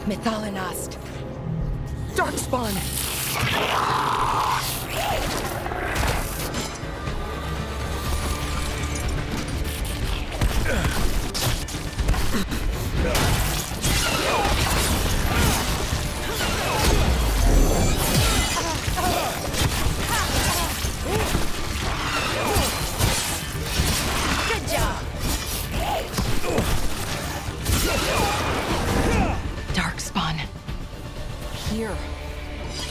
Methalinast. Darkspawn! Good job! Darkspawn. Here.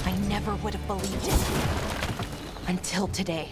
I never would have believed it. Until today.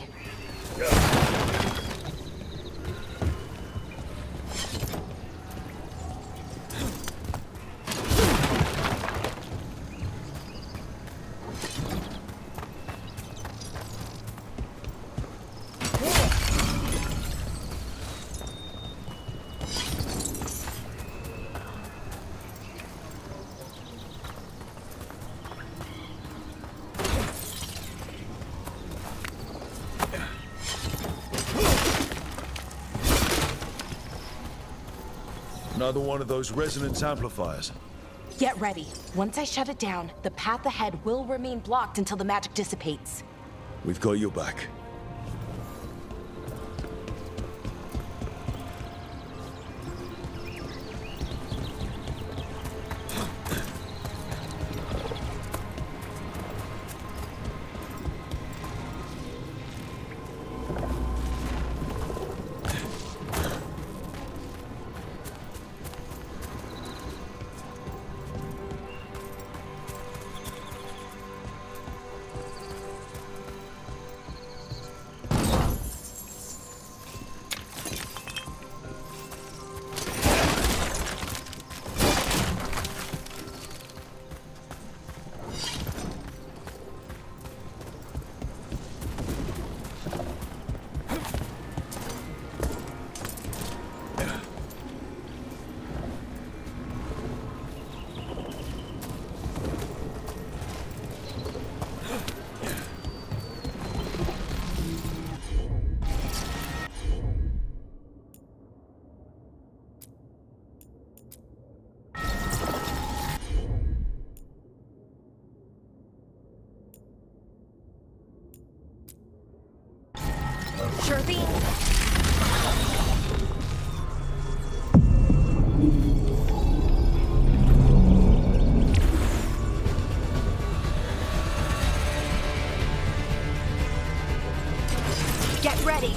Another one of those resonance amplifiers. Get ready. Once I shut it down, the path ahead will remain blocked until the magic dissipates. We've got your back. Sure thing. Get ready.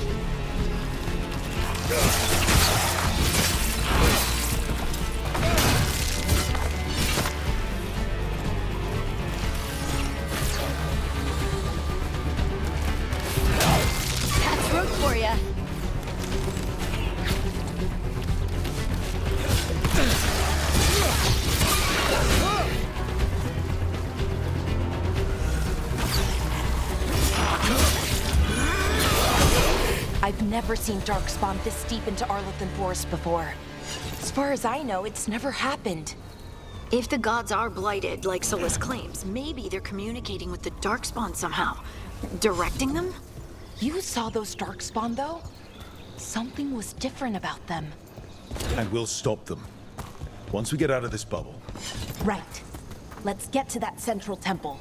I've never seen darkspawn this deep into Arlothan Forest before. As far as I know, it's never happened. If the gods are blighted, like Solus claims, maybe they're communicating with the darkspawn somehow. Directing them? You saw those darkspawn, though? Something was different about them. And we'll stop them. Once we get out of this bubble. Right. Let's get to that central temple.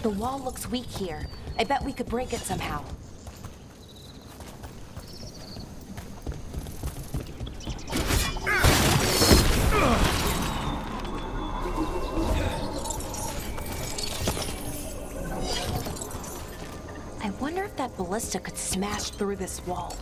The wall looks weak here. I bet we could break it somehow. I wonder if that ballista could smash through this wall.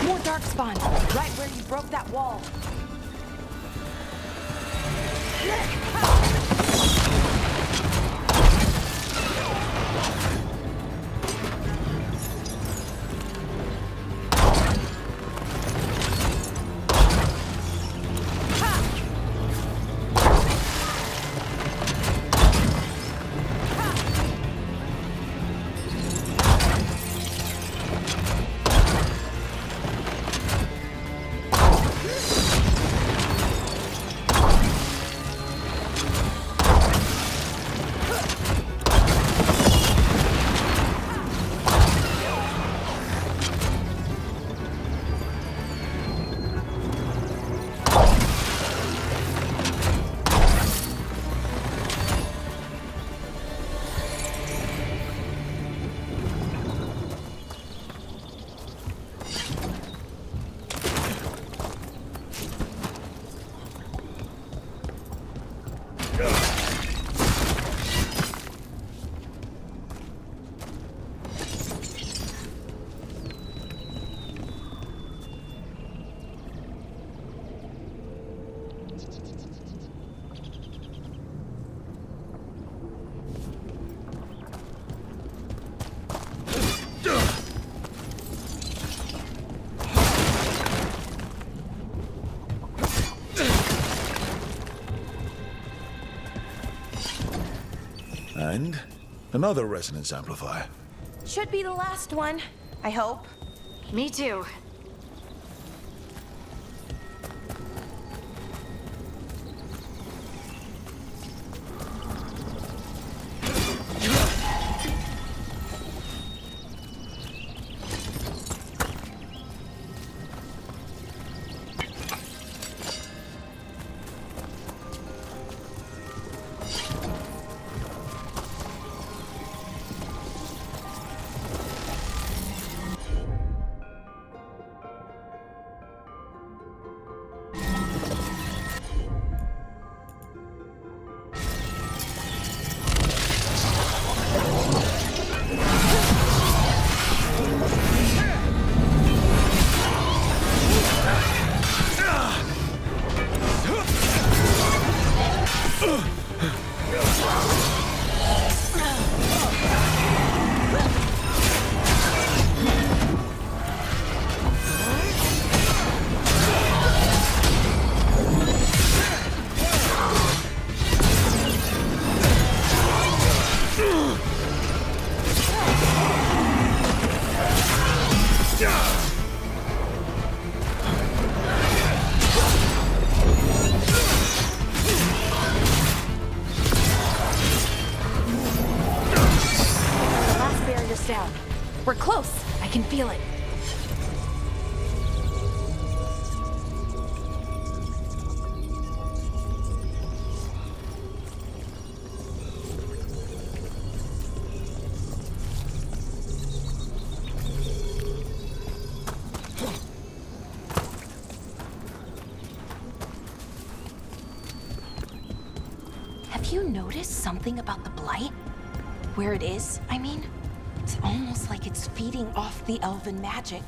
More darkspawn, right where you broke that wall. And another resonance amplifier. Should be the last one, I hope. Me too. feel it. Have you noticed something about the blight? Where it is, I mean? It's almost like it's feeding off the elven magic.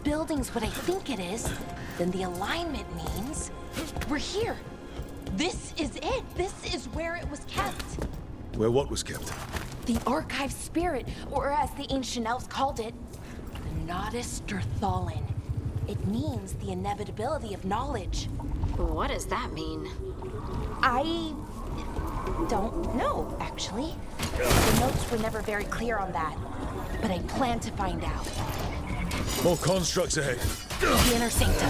Building's what I think it is, then the alignment means we're here. This is it. This is where it was kept. Where what was kept? The archive spirit, or as the ancient elves called it, the Nodus Derthalin. It means the inevitability of knowledge. What does that mean? I don't know, actually. The notes were never very clear on that, but I plan to find out. More constructs ahead. The inner sanctum.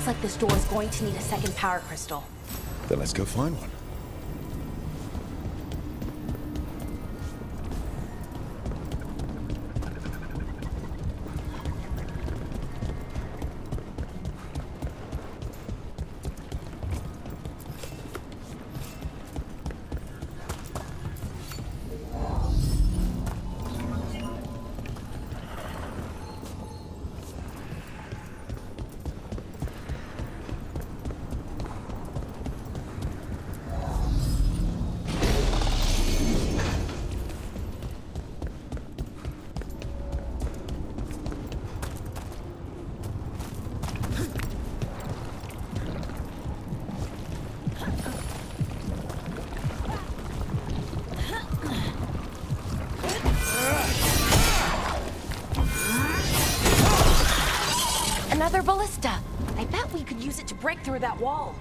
Looks like this door is going to need a second power crystal. Then let's go find one. Another ballista. I bet we could use it to break through that wall.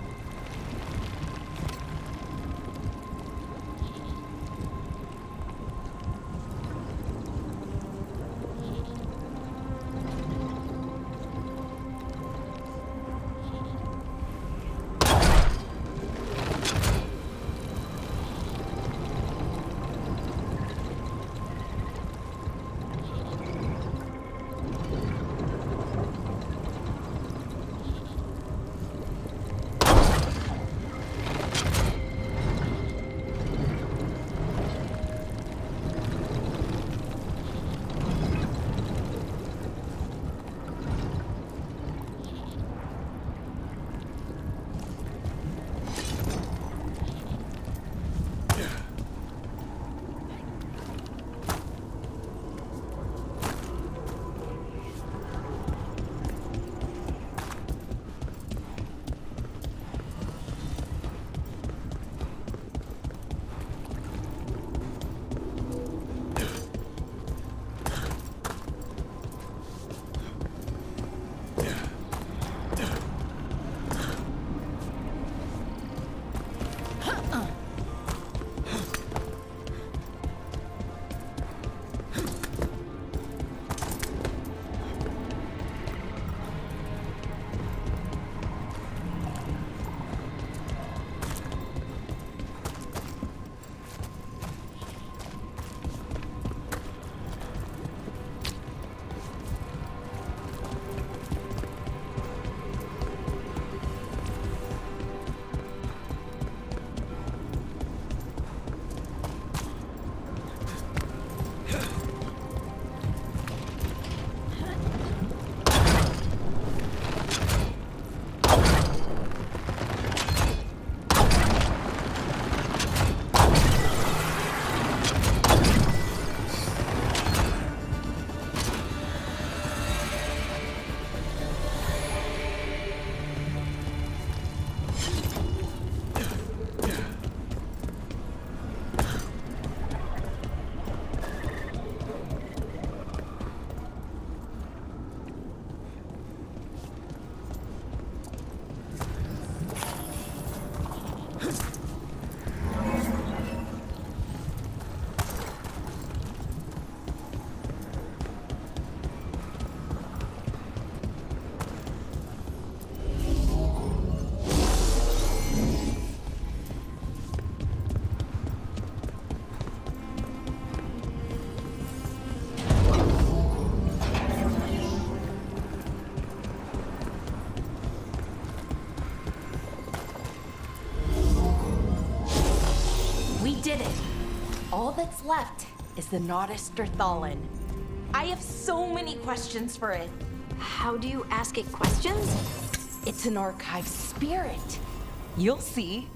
Did it. All that's left is the Nodus Thalin. I have so many questions for it. How do you ask it questions? It's an archive spirit. You'll see.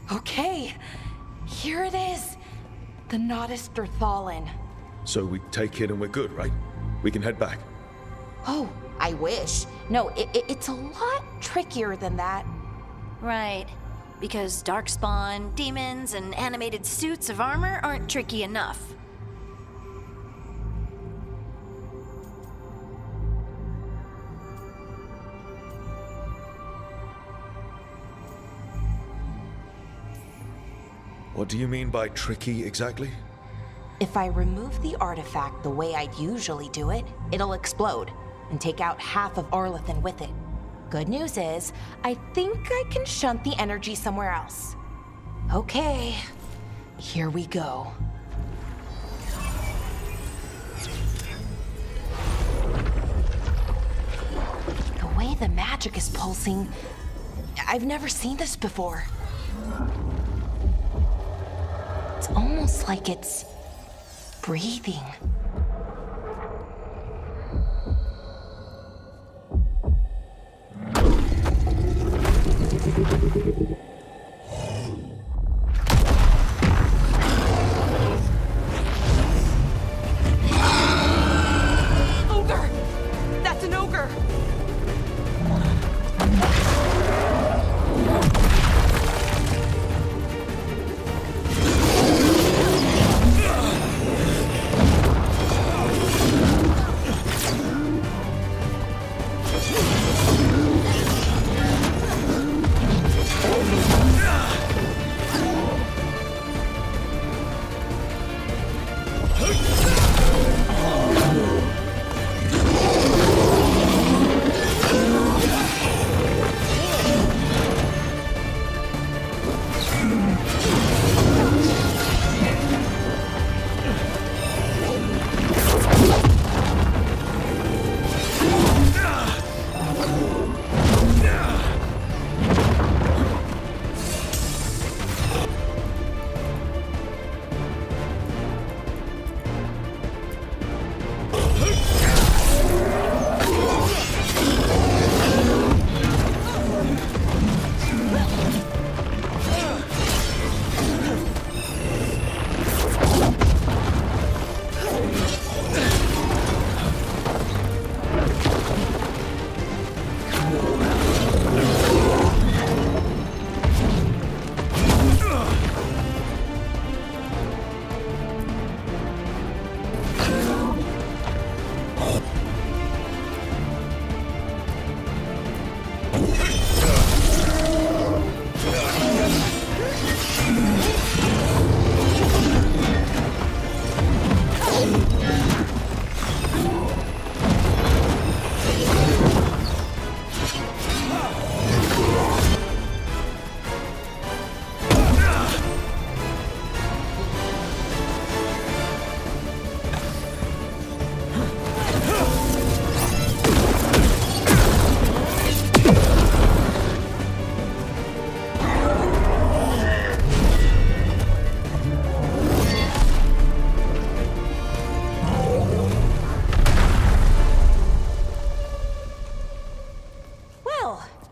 Okay, here it is. The Nodus Thalin. So we take it and we're good, right? We can head back. Oh, I wish. No, it's a lot trickier than that. Right. Because darkspawn, demons, and animated suits of armor aren't tricky enough. What do you mean by tricky exactly? If I remove the artifact the way I'd usually do it, it'll explode and take out half of Arlethan with it. Good news is, I think I can shunt the energy somewhere else. Okay, here we go. The way the magic is pulsing, I've never seen this before. It's almost like it's breathing. Ogre! That's an ogre!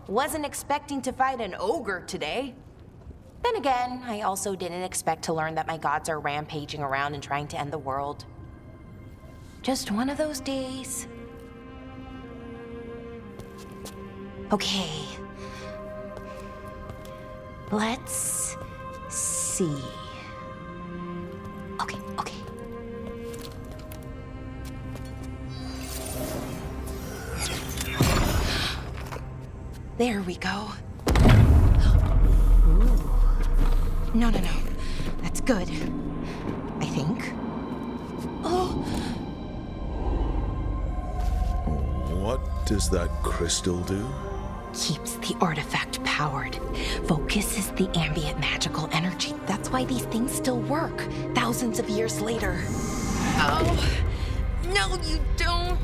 Wasn't expecting to fight an ogre today. Then again, I also didn't expect to learn that my gods are rampaging around and trying to end the world. Just one of those days. Okay. Let's see. Okay. There we go. Ooh. No. That's good. I think. Oh! What does that crystal do? Keeps the artifact powered. Focuses the ambient magical energy. That's why these things still work, thousands of years later. Oh! No, you don't!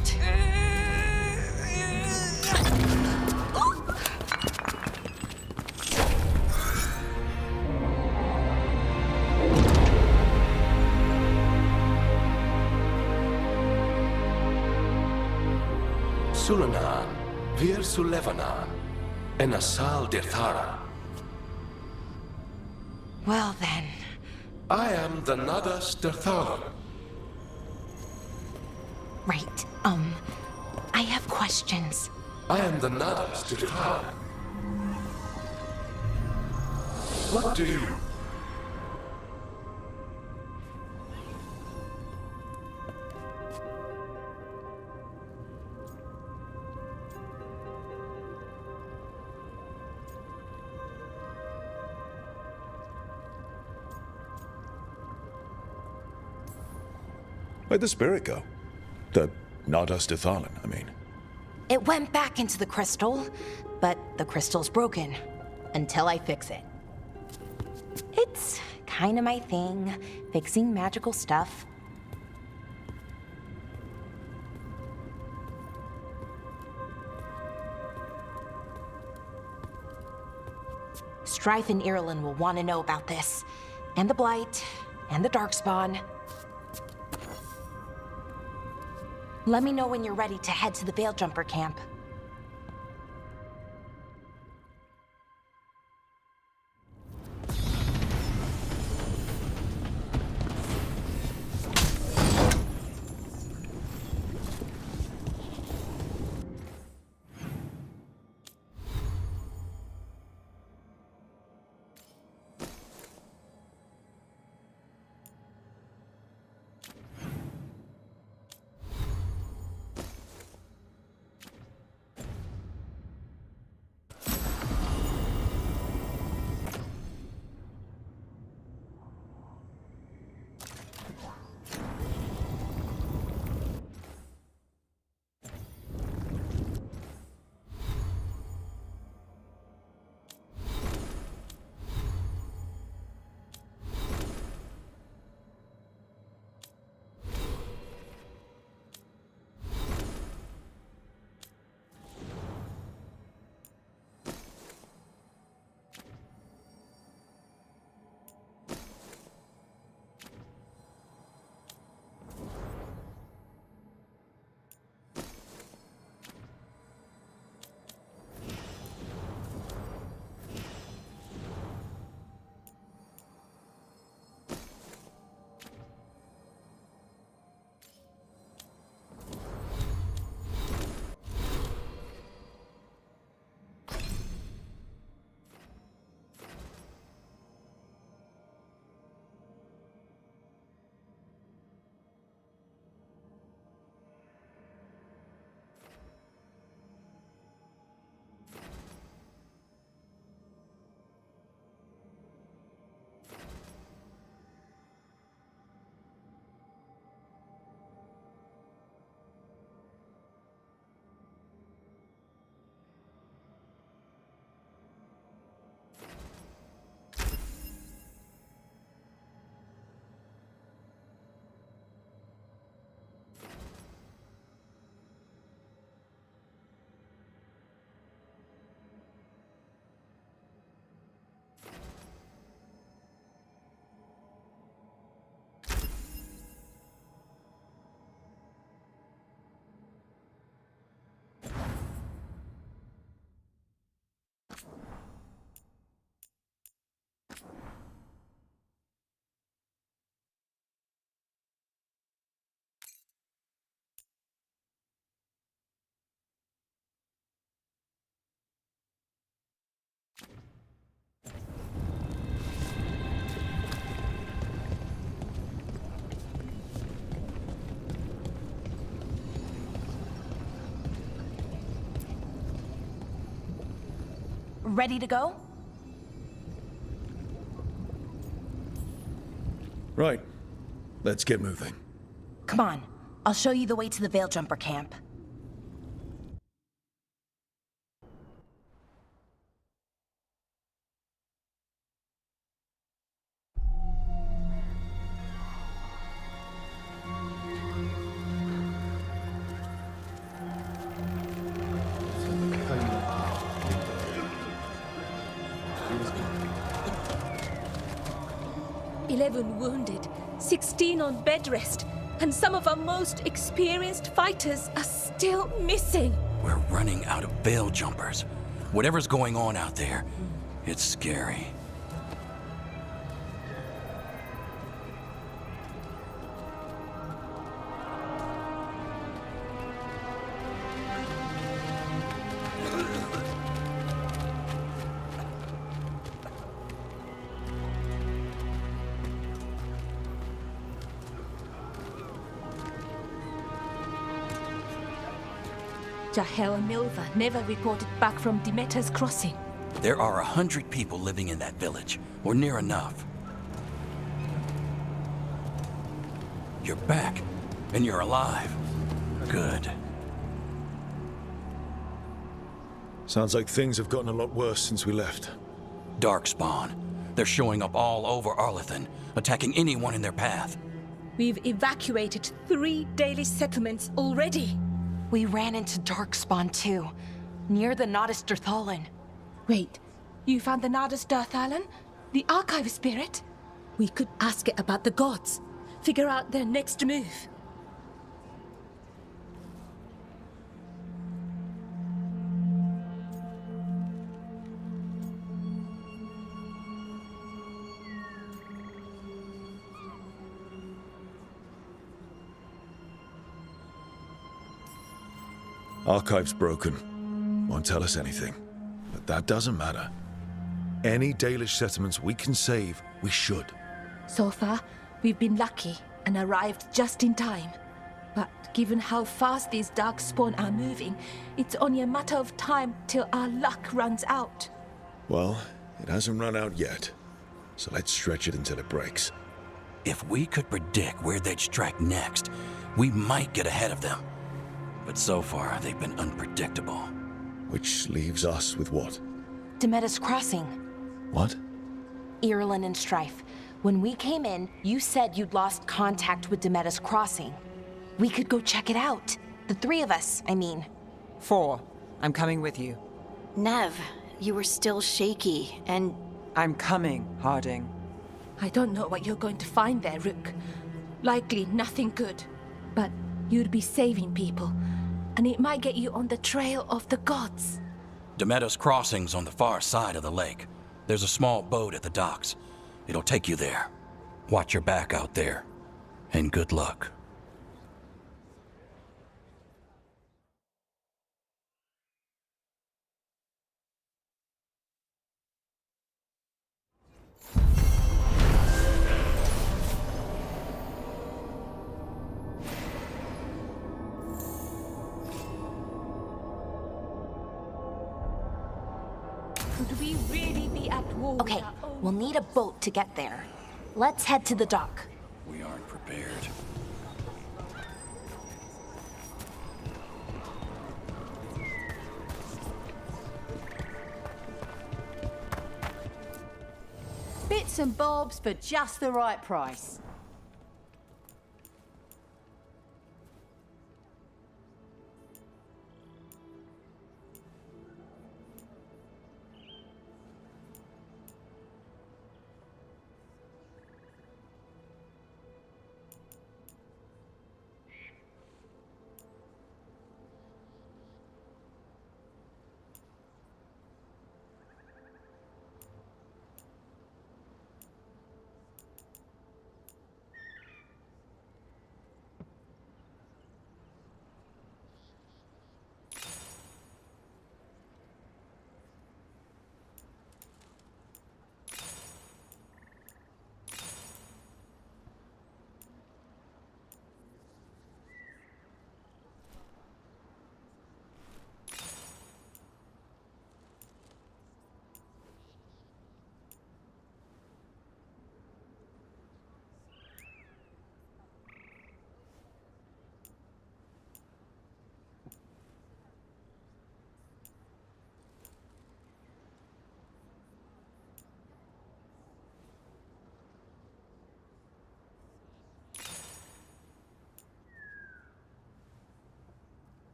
Sulanan, Vir Sulevanan, Enasal Dirthara. Well then. I am the Nada Stirthalan. Right. I have questions. I am the Nada Stirthalan. What do you... Where'd the spirit go? The Nada-Stithalan, I mean. It went back into the crystal, but the crystal's broken. Until I fix it. It's kinda my thing, fixing magical stuff. Strife and Irulan will want to know about this. And the Blight, and the Darkspawn. Let me know when you're ready to head to the Veil Jumper camp. Ready to go? Right. Let's get moving. Come on, I'll show you the way to the Veil Jumper camp. Wounded, 16 on bed rest, and some of our most experienced fighters are still missing. We're running out of Veil Jumpers. Whatever's going on out there, it's scary. Jahel and Milva never reported back from Demeter's crossing. There are 100 people living in that village, or near enough. You're back, and you're alive. Good. Sounds like things have gotten a lot worse since we left. Darkspawn. They're showing up all over Arlethan, attacking anyone in their path. We've evacuated 3 daily settlements already. We ran into Darkspawn too, near the Nodus Dirthalan. Wait, you found the Nardus Dirthalan? The archive spirit? We could ask it about the gods. Figure out their next move. Archive's broken. Won't tell us anything. But that doesn't matter. Any Dalish settlements we can save, we should. So far, we've been lucky and arrived just in time. But given how fast these Darkspawn are moving, it's only a matter of time till our luck runs out. Well, it hasn't run out yet. So let's stretch it until it breaks. If we could predict where they'd strike next, we might get ahead of them. But so far, they've been unpredictable. Which leaves us with what? Demeter's crossing. What? Irulan and Strife. When we came in, you said you'd lost contact with Demeter's crossing. We could go check it out. The 3 of us, I mean. 4. I'm coming with you. Nev, you were still shaky, and I'm coming, Harding. I don't know what you're going to find there, Rook. Likely nothing good. But you'd be saving people, and it might get you on the trail of the gods. Demeter's crossing's on the far side of the lake. There's a small boat at the docks. It'll take you there. Watch your back out there. And good luck. Could we really be at war with Okay, our own we'll need a boat to get there. Let's head to the dock. We aren't prepared. Bits and bobs for just the right price.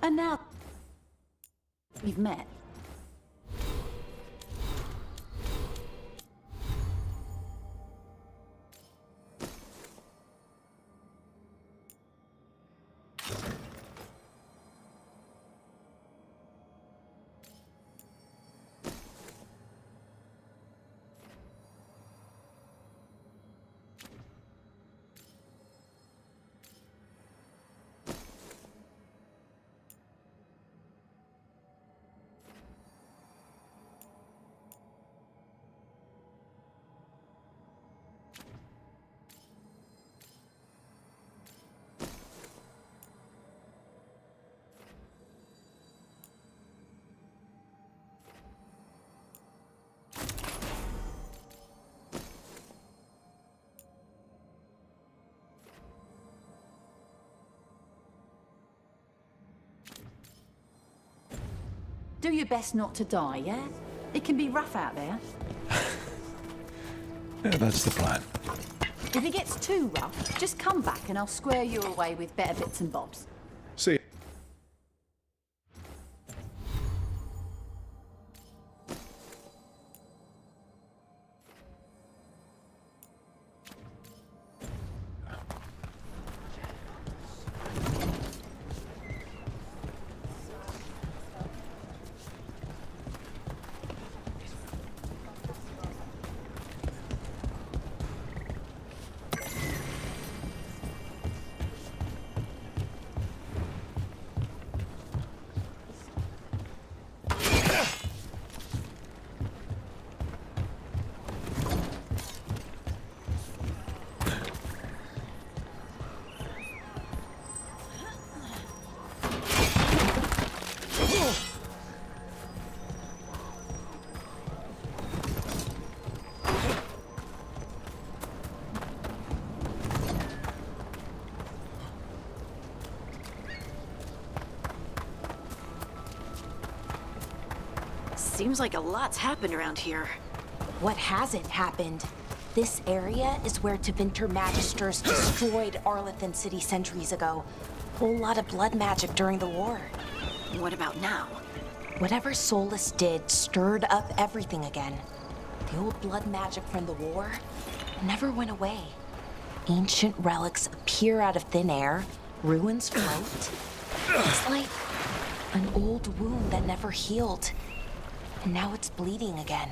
And now we've met. Do your best not to die, yeah? It can be rough out there. Yeah, that's the plan. If it gets too rough, just come back and I'll square you away with better bits and bobs. See. Seems like a lot's happened around here. What hasn't happened? This area is where Tevinter Magisters destroyed Arlethan City centuries ago. Whole lot of blood magic during the war. What about now? Whatever Solus did stirred up everything again. The old blood magic from the war never went away. Ancient relics appear out of thin air, ruins float. It's like an old wound that never healed. And now it's bleeding again.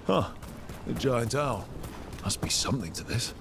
Huh. A giant owl. Must be something to this.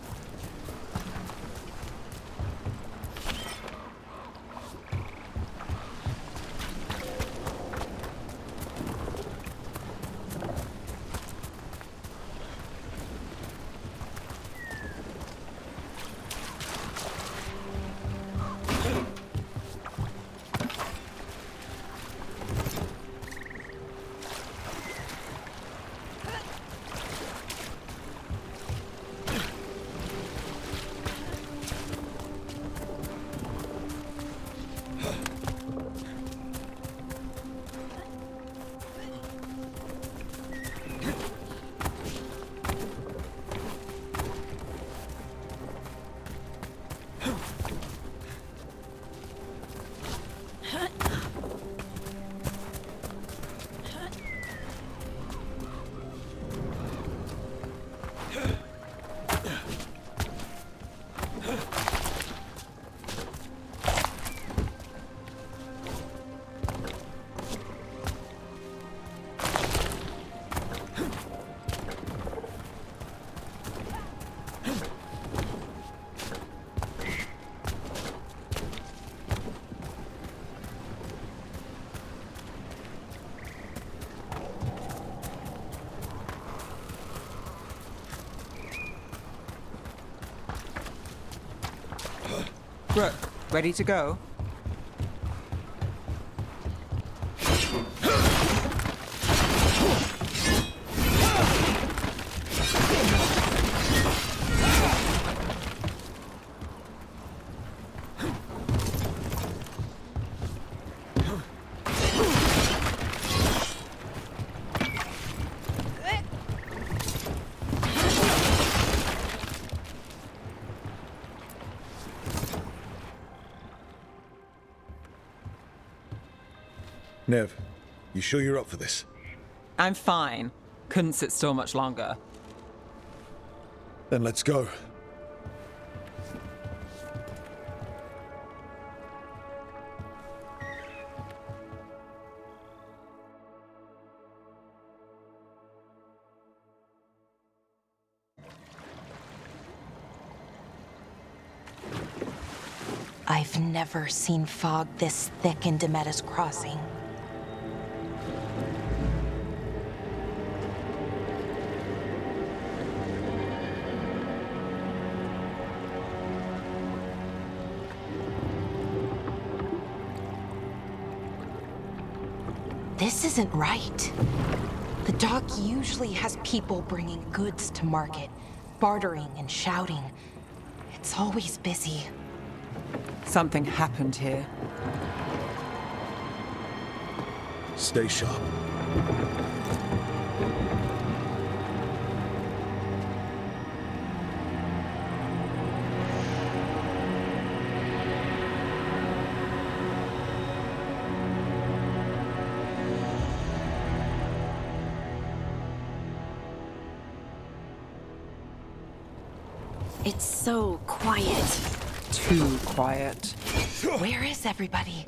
Brooke, ready to go? Nev, you sure you're up for this? I'm fine. Couldn't sit still much longer. Then let's go. I've never seen fog this thick in Demetta's Crossing. This isn't right. The dock usually has people bringing goods to market, bartering and shouting. It's always busy. Something happened here. Stay sharp. It's so quiet. Too quiet. Where is everybody?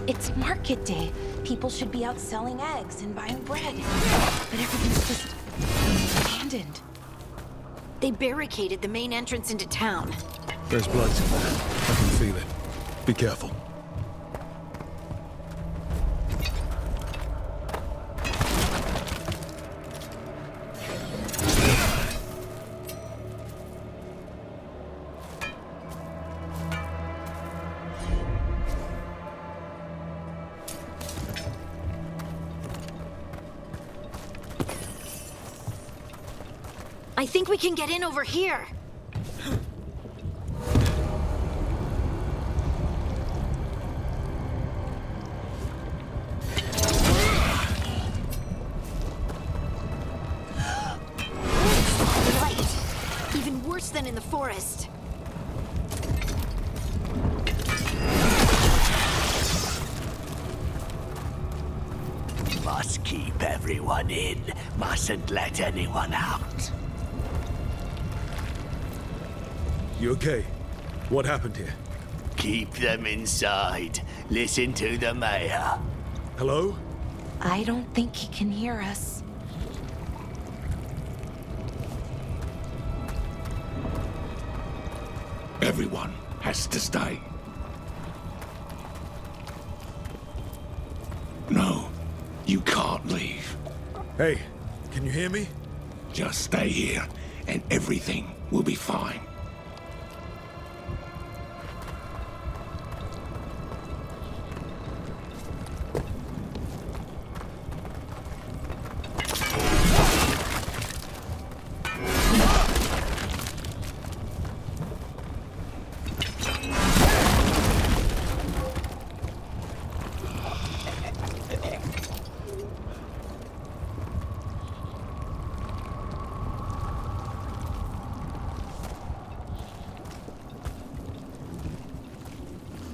It's market day. People should be out selling eggs and buying bread. But everything's just abandoned. They barricaded the main entrance into town. There's blight in there. I can feel it. Be careful. I think we can get in over here. Light. Even worse than in the forest. Must keep everyone in. Mustn't let anyone out. You okay? What happened here? Keep them inside. Listen to the mayor. Hello? I don't think he can hear us. Everyone has to stay. No, you can't leave. Hey, can you hear me? Just stay here, and everything will be fine.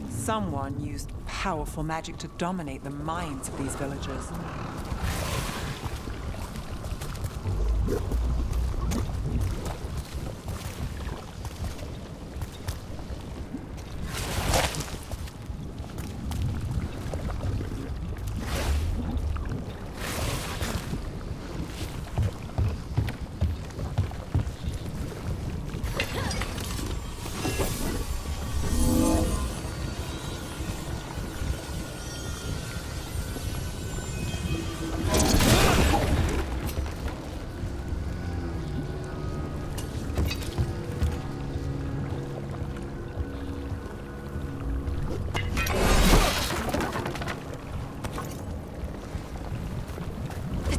Someone used powerful magic to dominate the minds of these villagers.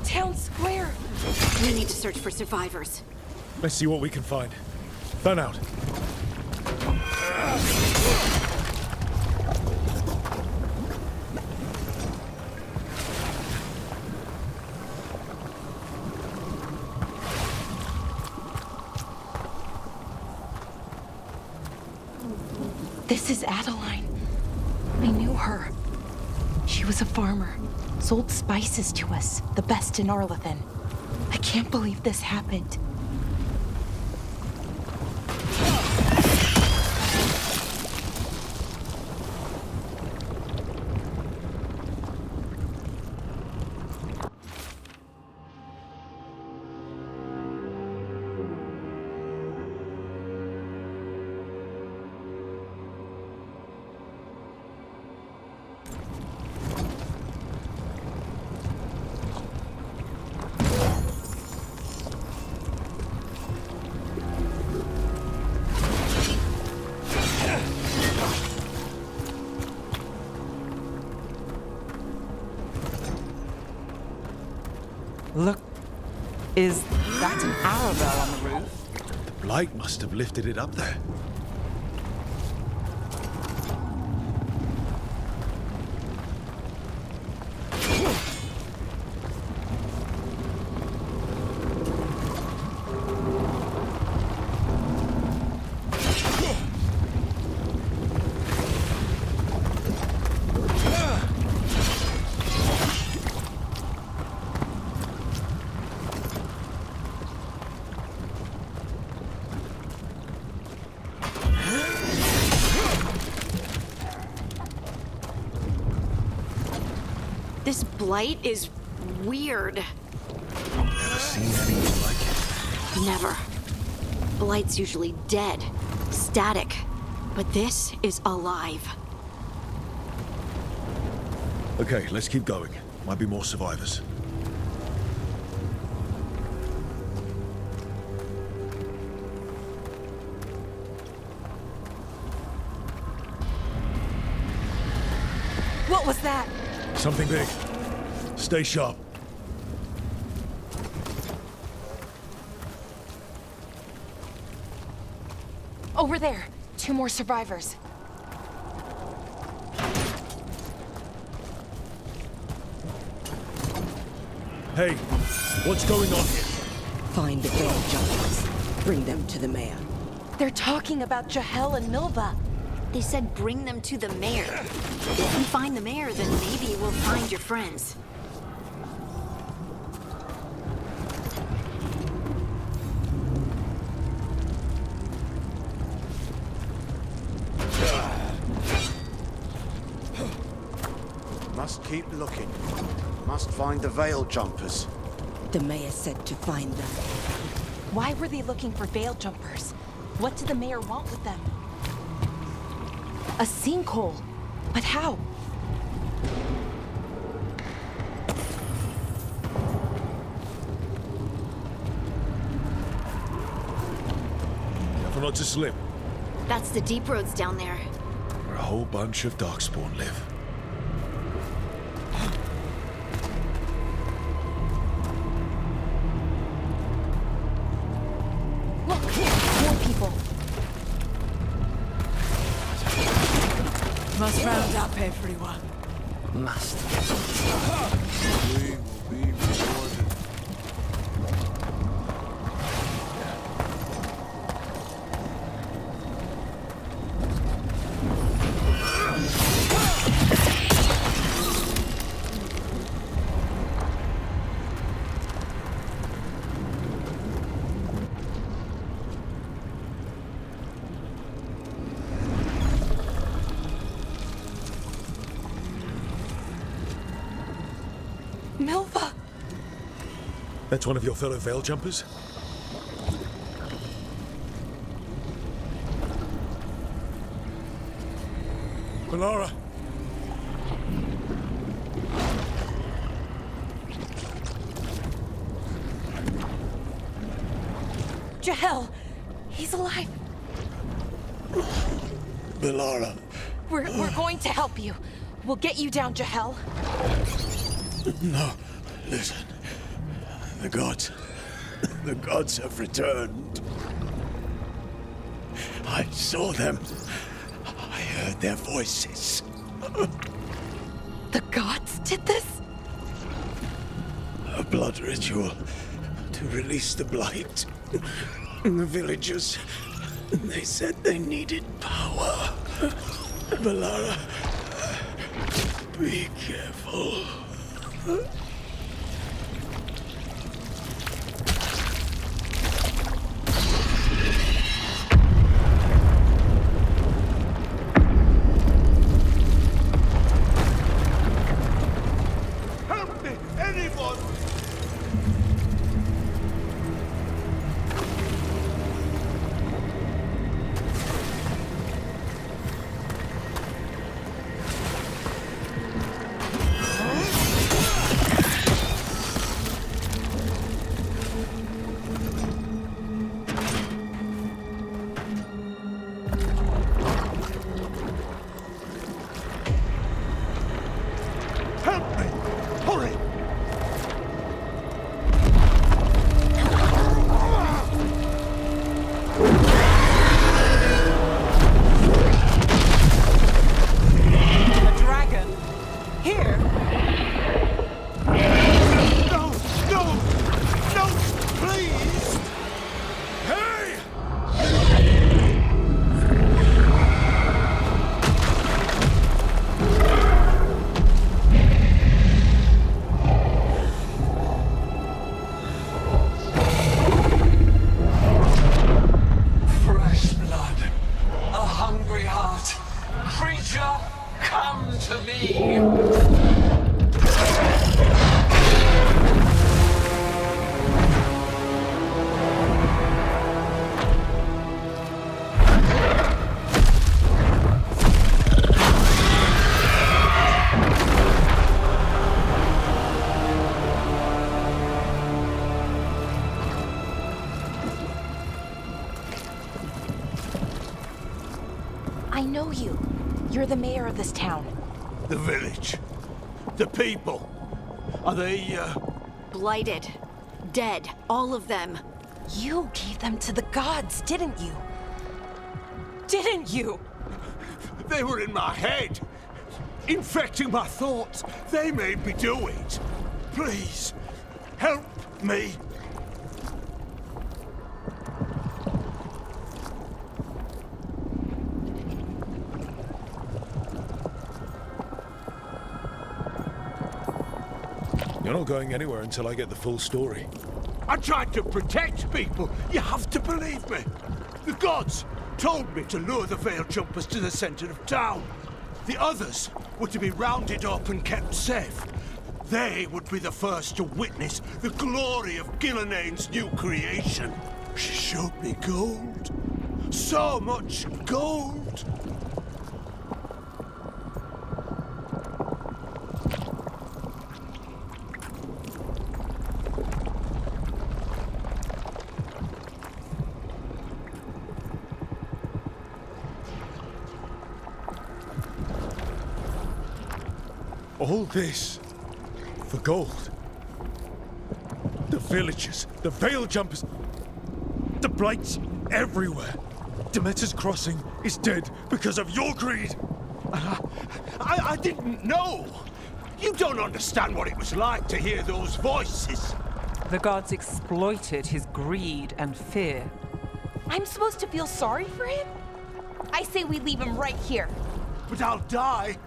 Town square. We need to search for survivors. Let's see what we can find. Fan out. This is Adeline. I knew her. She was a farmer. Sold spices to us, the best in Arlathan. I can't believe this happened. Look, is that an arrow bell on the roof? The blight must have lifted it up there. This blight is weird. Never seen anything like it. Never. Blight's usually dead, static. But this is alive. Okay, let's keep going. Might be more survivors. What was that? Something big. Stay sharp. Over there. 2 more survivors. Hey, what's going on here? Find the veil jumpers. Bring them to the mayor. They're talking about Jahel and Milva. They said bring them to the mayor. If we find the mayor, then maybe we'll find your friends. Must keep looking. Must find the veil jumpers. The mayor said to find them. Why were they looking for veil jumpers? What did the mayor want with them? A sinkhole. But how? Careful not to slip. That's the deep roads down there. Where a whole bunch of darkspawn live. Look, more people. Must round up everyone. Must. We will be rewarded. Milva! That's one of your fellow veil jumpers? Valara! Jahel! He's alive! Valara! We're going to help you. We'll get you down, Jahel. No, listen. The gods have returned. I saw them. I heard their voices. The gods did this? A blood ritual to release the blight. The villagers, they said they needed power. Valara, be careful. Help me, anyone! Help me! Hurry! A dragon? Here? No! No! No! Please! Hey! Fresh blood, a hungry heart. Creature, come to me. know you. You're the mayor of this town. The village. The people. Are they, Blighted. Dead. All of them. You gave them to the gods, didn't you? Didn't you? They were in my head. Infecting my thoughts. They made me do it. Please, help me. You're not going anywhere until I get the full story. I tried to protect people. You have to believe me. The gods told me to lure the Veil Jumpers to the center of town. The others were to be rounded up and kept safe. They would be the first to witness the glory of Gillenane's new creation. She showed me gold. So much gold. All this for gold. The villagers, the Veil Jumpers, the Blights everywhere. Demeter's Crossing is dead because of your greed. I didn't know. You don't understand what it was like to hear those voices. The gods exploited his greed and fear. I'm supposed to feel sorry for him? I say we leave him right here. But I'll die.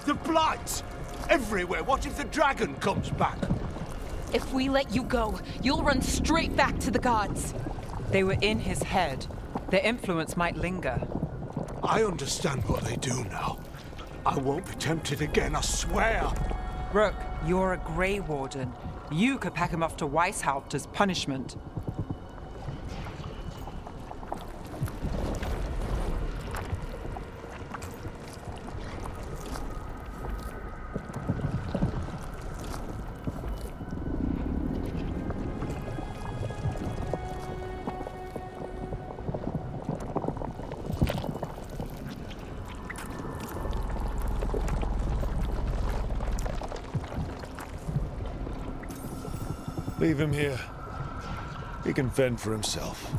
The Blights! Everywhere! What if the dragon comes back? If we let you go, you'll run straight back to the gods. They were in his head. Their influence might linger. I understand what they do now. I won't be tempted again, I swear. Rook, you're a Grey Warden. You could pack him off to Weishaupt as punishment. Leave him here. He can fend for himself.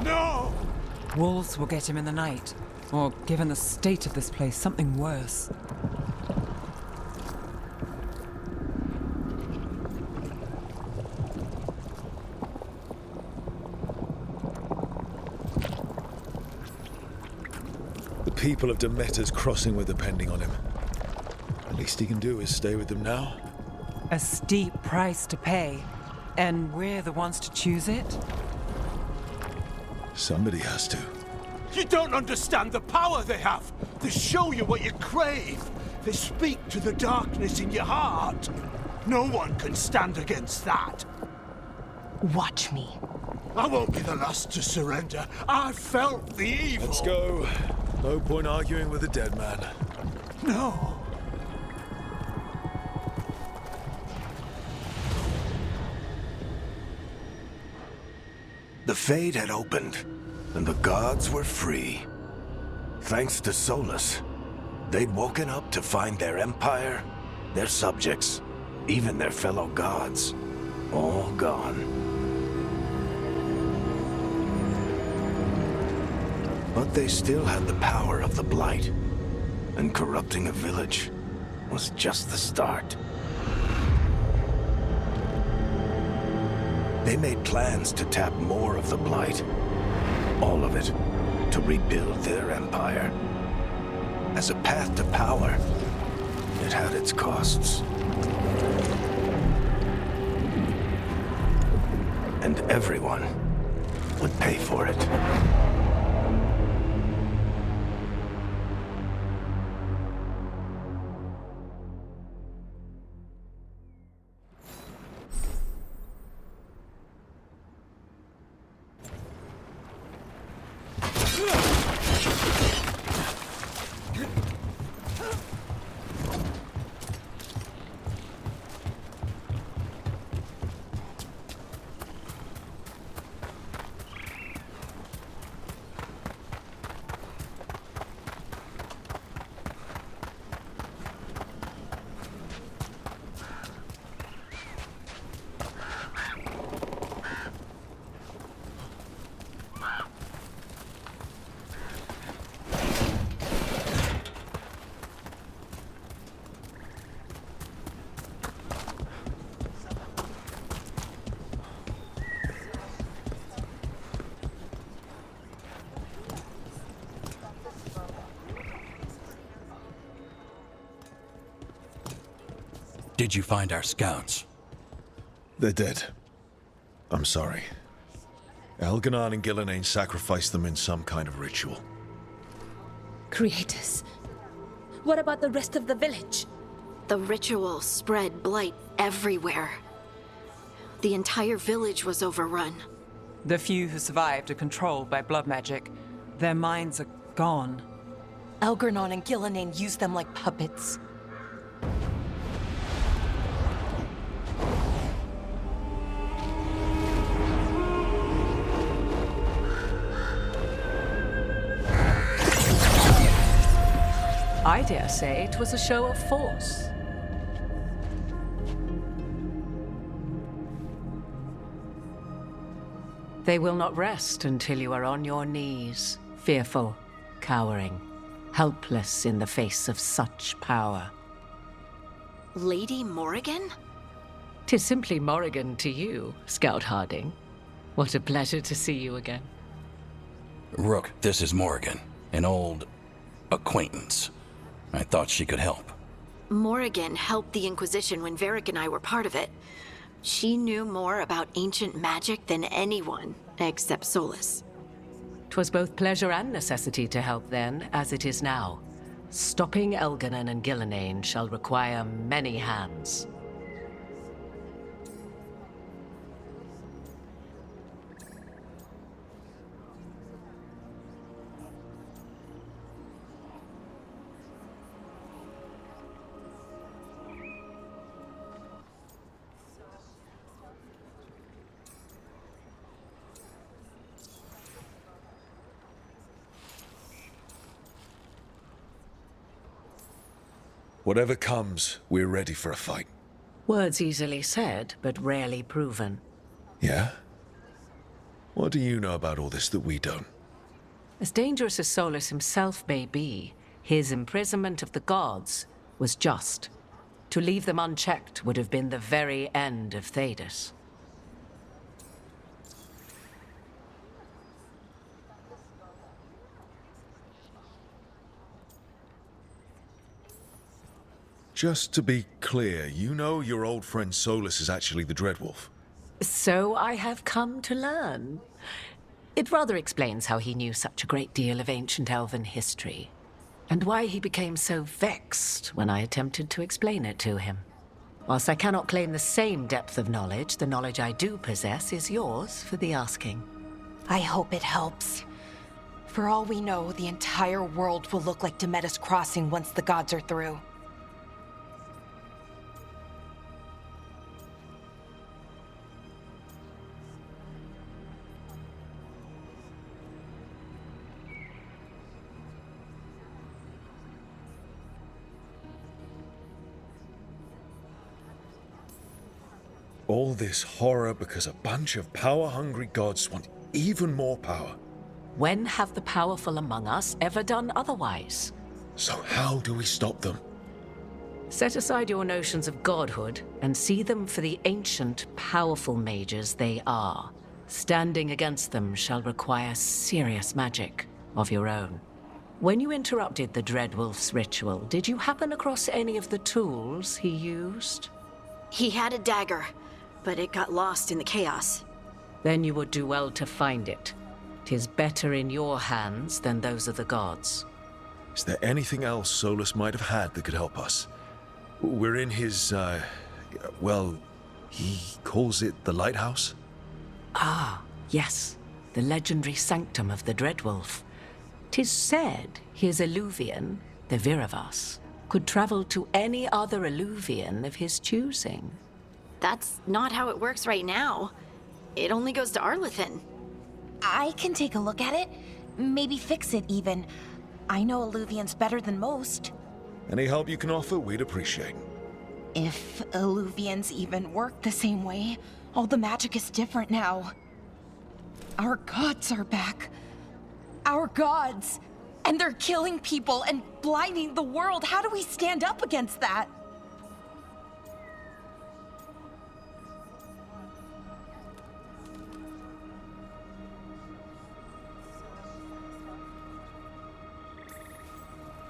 No! Wolves will get him in the night. Or, given the state of this place, something worse. The people of Demeter's Crossing were depending on him. The least he can do is stay with them now. A steep price to pay. And we're the ones to choose it? Somebody has to. You don't understand the power they have. They show you what you crave. They speak to the darkness in your heart. No one can stand against that. Watch me. I won't be the last to surrender. I felt the evil. Let's go. No point arguing with a dead man. No. The Fade had opened, and the gods were free. Thanks to Solus, they'd woken up to find their empire, their subjects, even their fellow gods, all gone. But they still had the power of the Blight, and corrupting a village was just the start. They made plans to tap more of the Blight, all of it, to rebuild their empire. As a path to power, it had its costs. And everyone would pay for it. Did you find our scouts? They're dead. I'm sorry. Elganon and Gillenane sacrificed them in some kind of ritual. Creators. What about the rest of the village? The ritual spread blight everywhere. The entire village was overrun. The few who survived are controlled by blood magic. Their minds are gone. Elgernon and Gillenane used them like puppets. I dare say it was a show of force. They will not rest until you are on your knees, fearful, cowering, helpless in the face of such power. Lady Morrigan? 'Tis simply Morrigan to you, Scout Harding. What a pleasure to see you again. Rook, this is Morrigan, an old acquaintance. I thought she could help. Morrigan helped the Inquisition when Varric and I were part of it. She knew more about ancient magic than anyone, except Solus. 'Twas both pleasure and necessity to help then, as it is now. Stopping Elganon and Gillenane shall require many hands. Whatever comes, we're ready for a fight. Words easily said, but rarely proven. Yeah? What do you know about all this that we don't? As dangerous as Solus himself may be, his imprisonment of the gods was just. To leave them unchecked would have been the very end of Thedas. Just to be clear, you know your old friend Solus is actually the Dreadwolf. So I have come to learn. It rather explains how he knew such a great deal of ancient elven history, and why he became so vexed when I attempted to explain it to him. Whilst I cannot claim the same depth of knowledge, the knowledge I do possess is yours for the asking. I hope it helps. For all we know, the entire world will look like Demetus Crossing once the gods are through. All this horror because a bunch of power-hungry gods want even more power. When have the powerful among us ever done otherwise? So how do we stop them? Set aside your notions of godhood and see them for the ancient, powerful mages they are. Standing against them shall require serious magic of your own. When you interrupted the Dreadwolf's ritual, did you happen across any of the tools he used? He had a dagger, but it got lost in the chaos. Then you would do well to find it. 'Tis better in your hands than those of the gods. Is there anything else Solus might have had that could help us? We're in his, well, he calls it the lighthouse? Ah, yes. The legendary sanctum of the Dreadwolf. 'Tis said his Illuvian, the Viravas, could travel to any other Illuvian of his choosing. That's not how it works right now. It only goes to Arlethan. I can take a look at it. Maybe fix it, even. I know Illuvians better than most. Any help you can offer, we'd appreciate. If Illuvians even work the same way, all the magic is different now. Our gods are back. Our gods! And they're killing people and blinding the world. How do we stand up against that?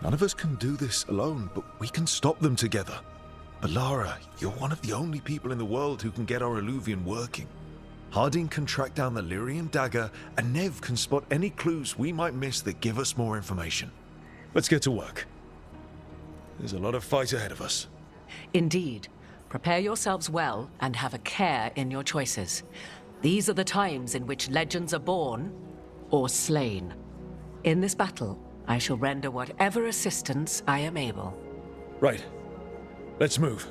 None of us can do this alone, but we can stop them together. But Lara, you're one of the only people in the world who can get our Illuvian working. Harding can track down the Lyrian dagger, and Nev can spot any clues we might miss that give us more information. Let's get to work. There's a lot of fight ahead of us. Indeed. Prepare yourselves well and have a care in your choices. These are the times in which legends are born or slain. In this battle, I shall render whatever assistance I am able. Right. Let's move.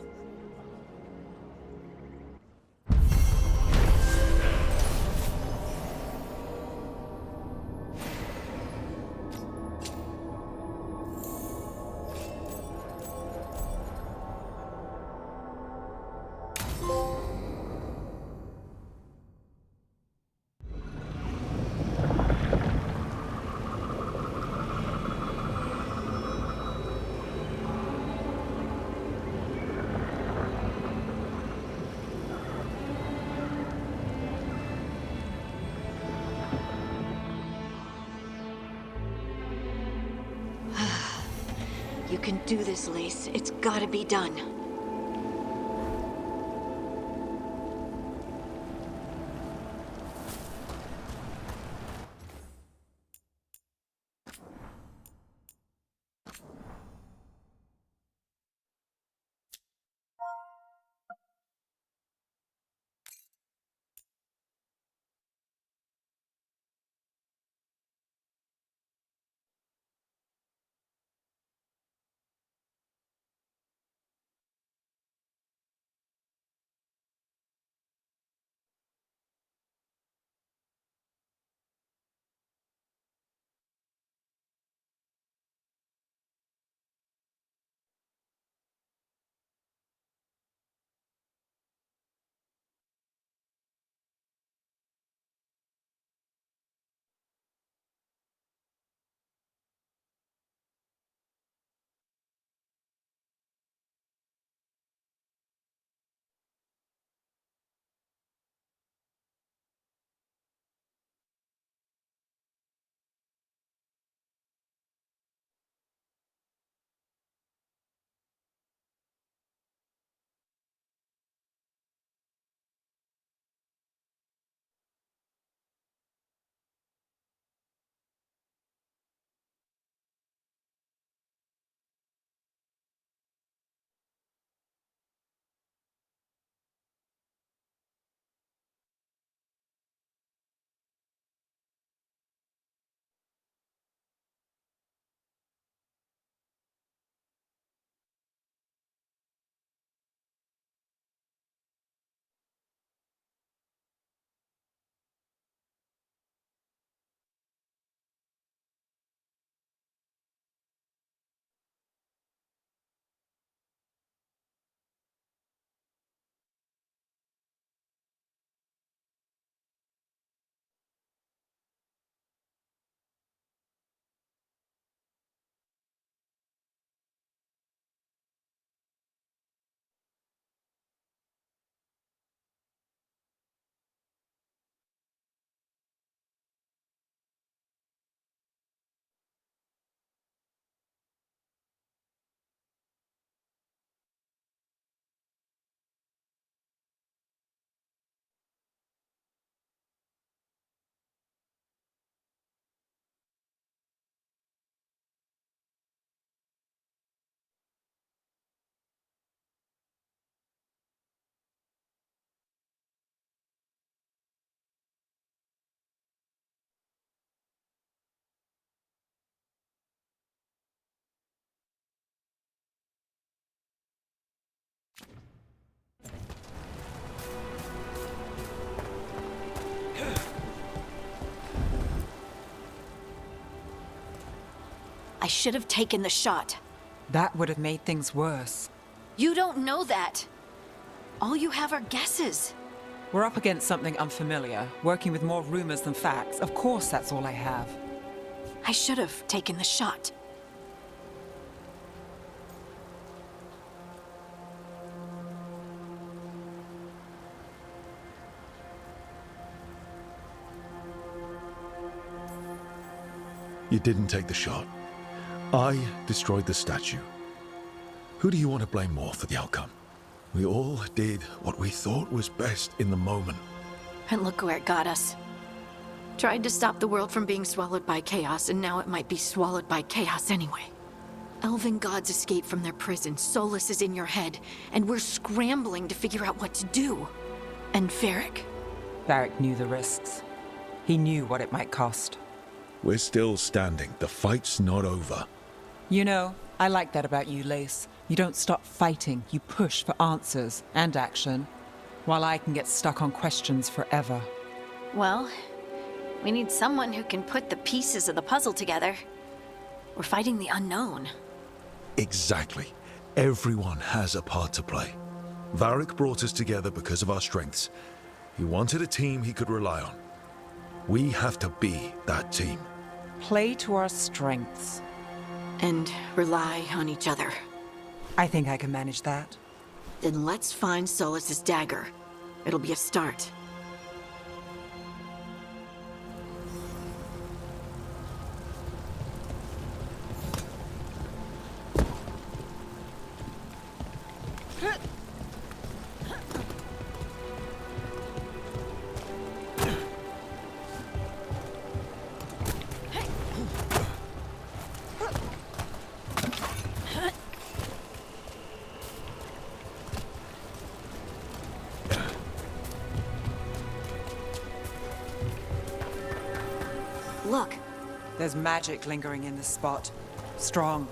You can do this, Lace. It's gotta be done. I should have taken the shot. That would have made things worse. You don't know that. All you have are guesses. We're up against something unfamiliar, working with more rumors than facts. Of course, that's all I have. I should have taken the shot. You didn't take the shot. I destroyed the statue. Who do you want to blame more for the outcome? We all did what we thought was best in the moment. And look where it got us. Tried to stop the world from being swallowed by chaos, and now it might be swallowed by chaos anyway. Elven gods escaped from their prison, Solus is in your head, and we're scrambling to figure out what to do. And Varric? Varric knew the risks. He knew what it might cost. We're still standing. The fight's not over. You know, I like that about you, Lace. You don't stop fighting, you push for answers and action, while I can get stuck on questions forever. Well, we need someone who can put the pieces of the puzzle together. We're fighting the unknown. Exactly. Everyone has a part to play. Varric brought us together because of our strengths. He wanted a team he could rely on. We have to be that team. Play to our strengths. And rely on each other. I think I can manage that. Then let's find Solus's dagger. It'll be a start. Look. There's magic lingering in this spot. Strong.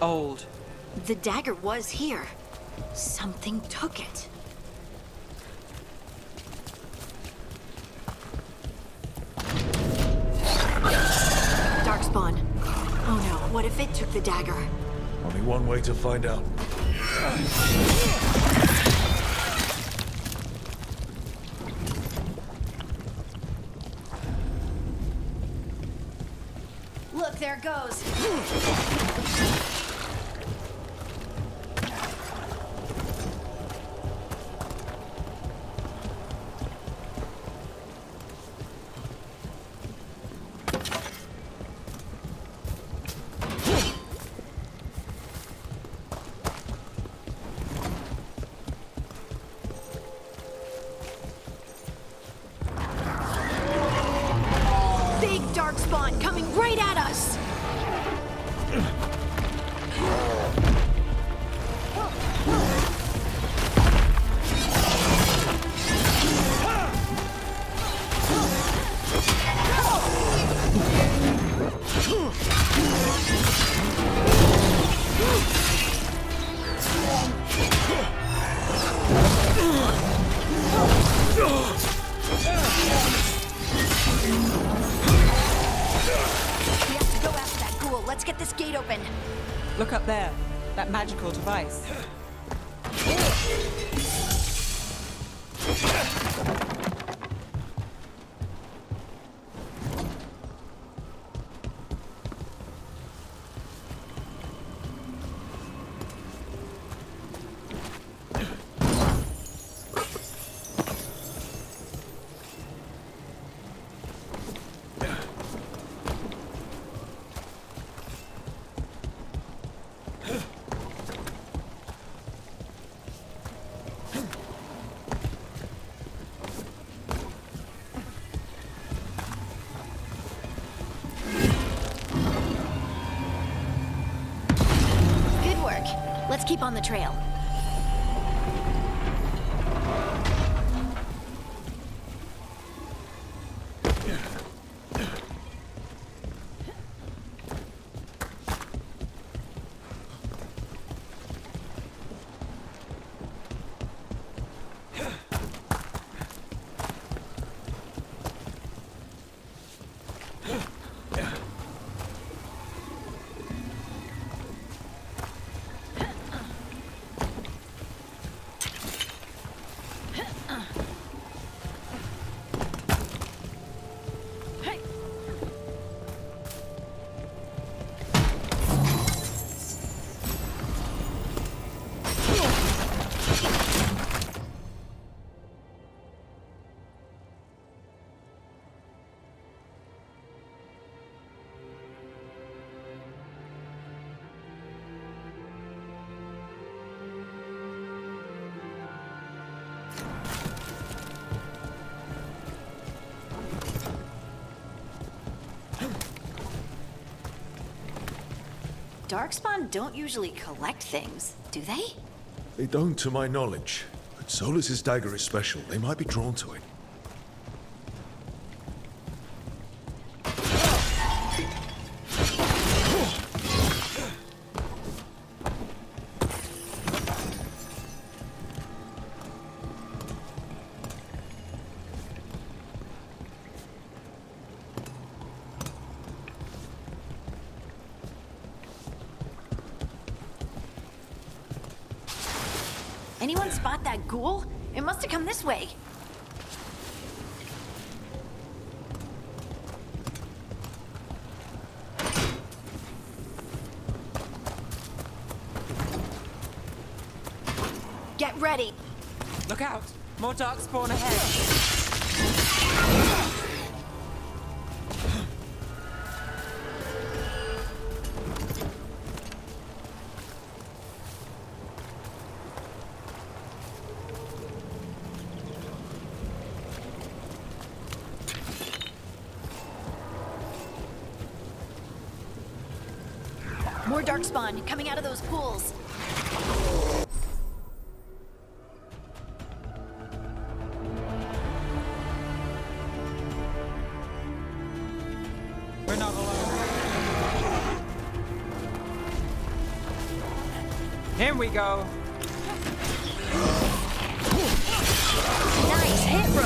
Old. The dagger was here. Something took it. Darkspawn. Oh no, what if it took the dagger? Only one way to find out. Look, there it goes. Big Darkspawn coming right at us! Let's get this gate open. Look up there. That magical device. Let's keep on the trail. Darkspawn don't usually collect things, do they? They don't, to my knowledge. But Solus's dagger is special. They might be drawn to it. Anyone spot that ghoul? It must have come this way. Get ready. Look out! More darkspawn ahead! More darkspawn coming out of those pools. We're not alone. Here we go. Nice hit, bro.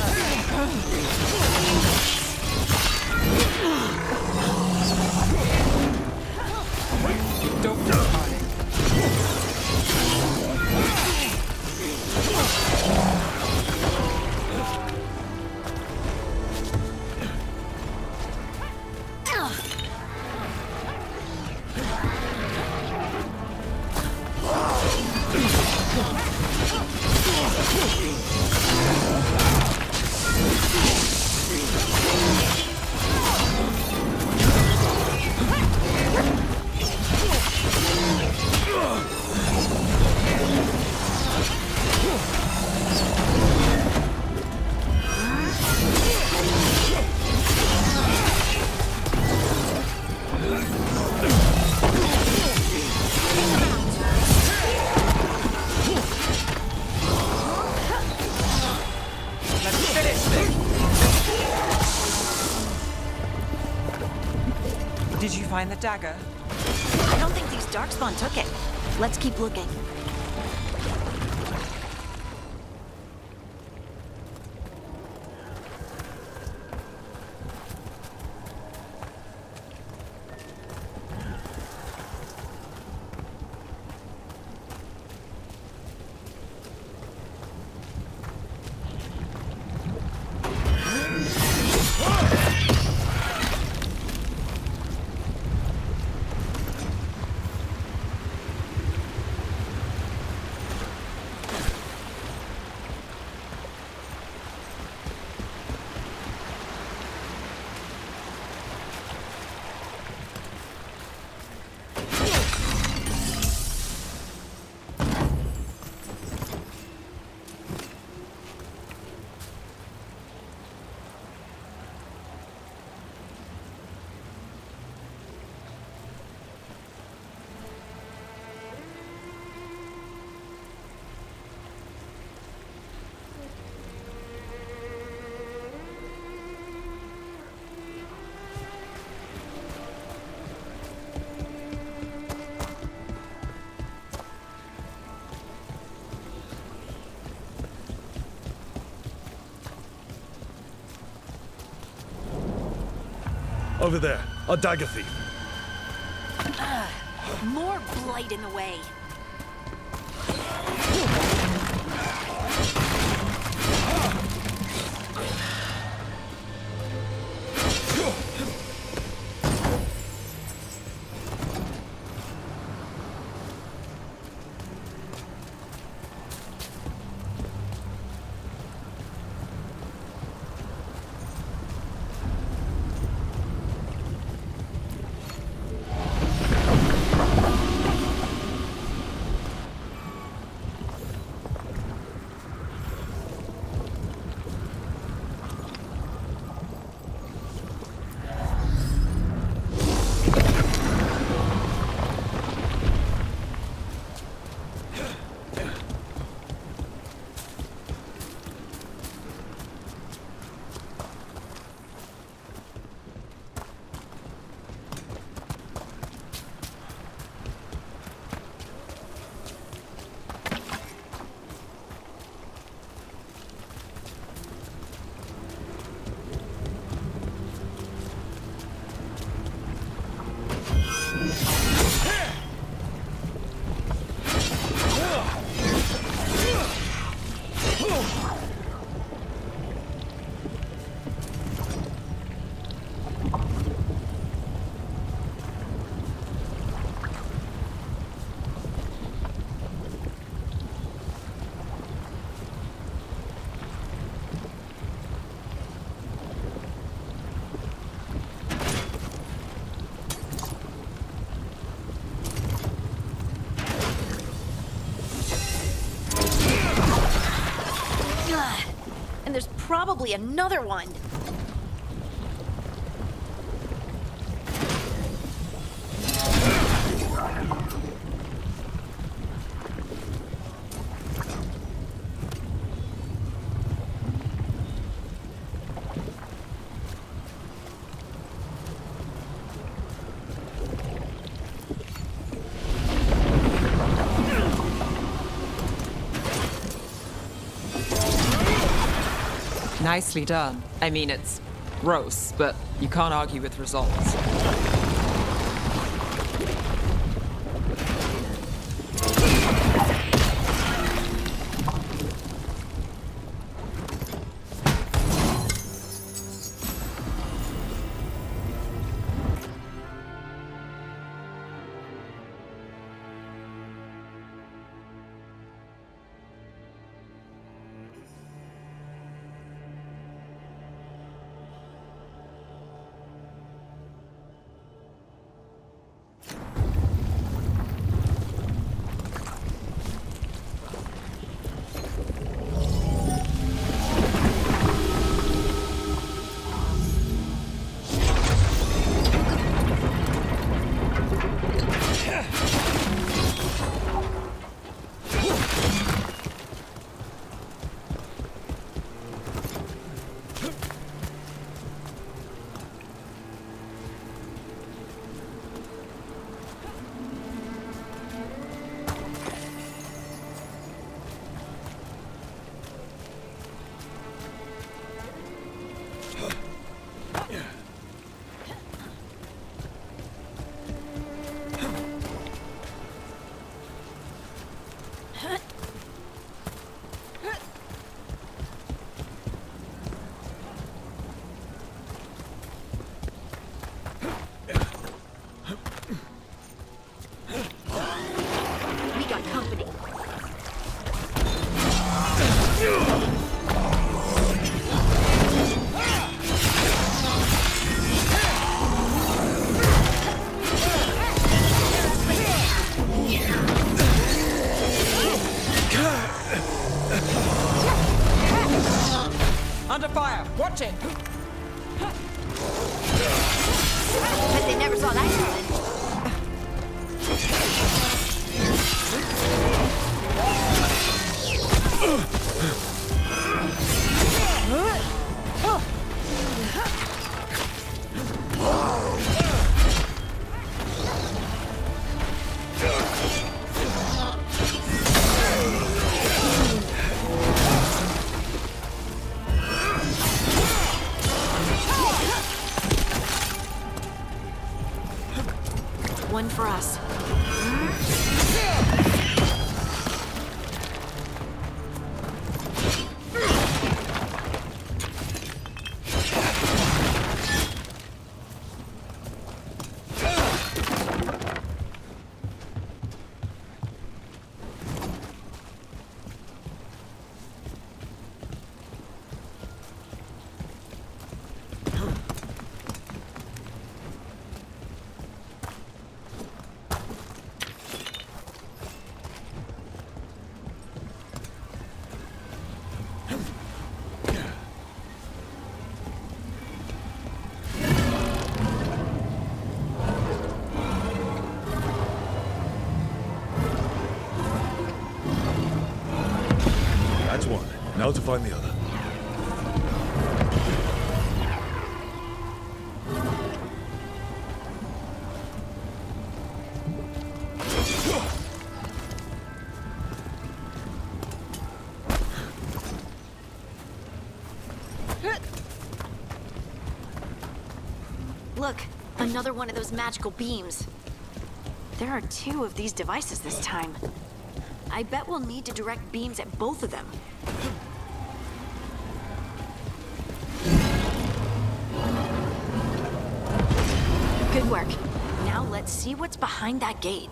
Don't be party. Did you find the dagger? I don't think these darkspawn took it. Let's keep looking. Over there, a dagger thief. More blight in the way. probably another one. Nicely done. I mean, it's gross, but you can't argue with results. Under fire! Watch it! Bet they never saw that coming. One for us. That's one. Now to find the other. Look, another one of those magical beams. There are two of these devices this time. I bet we'll need to direct beams at both of them. Good work. Now let's see what's behind that gate.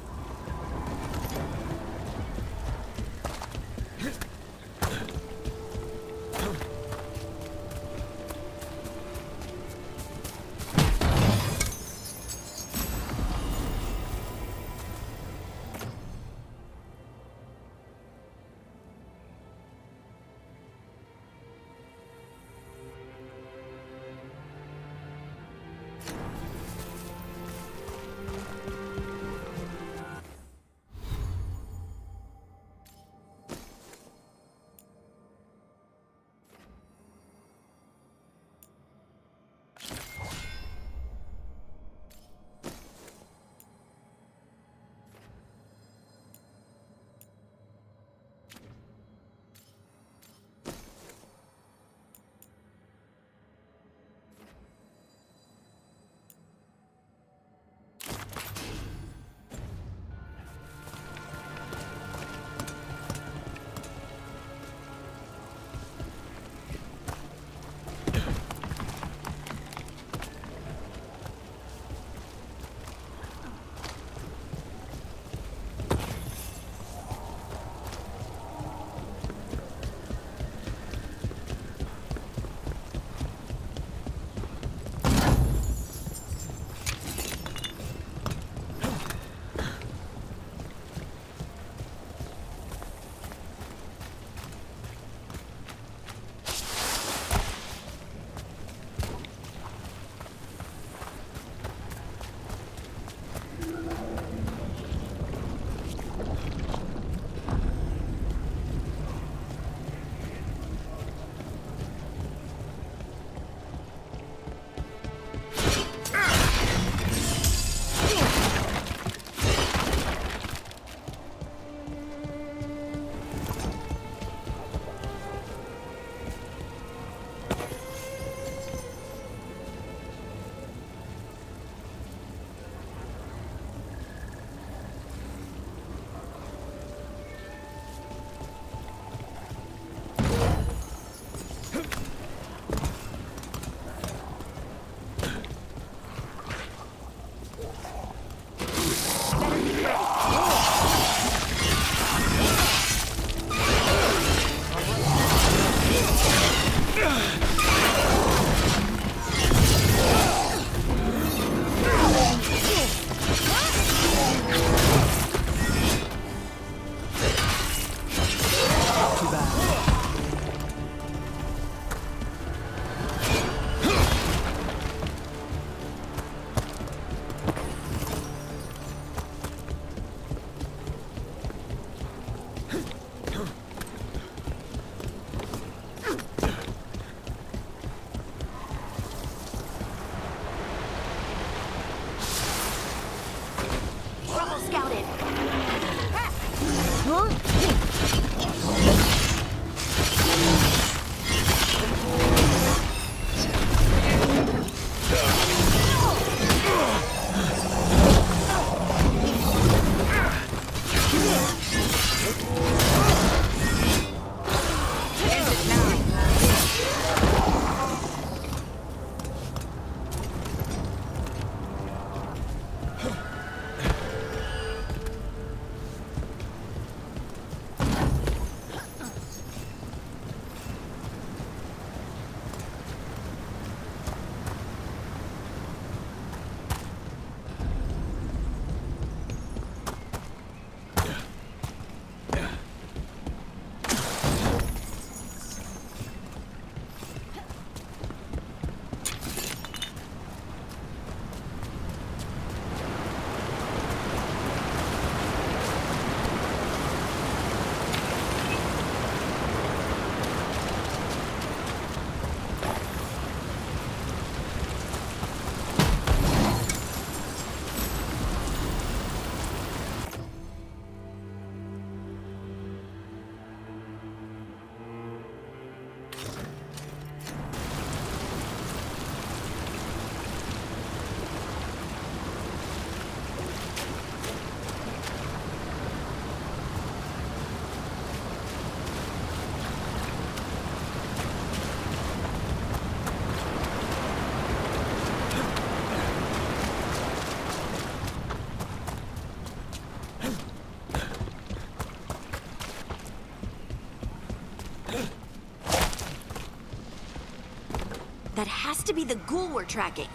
That has to be the ghoul we're tracking.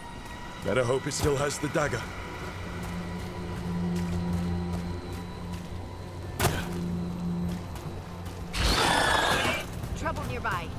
Better hope it still has the dagger. Trouble nearby.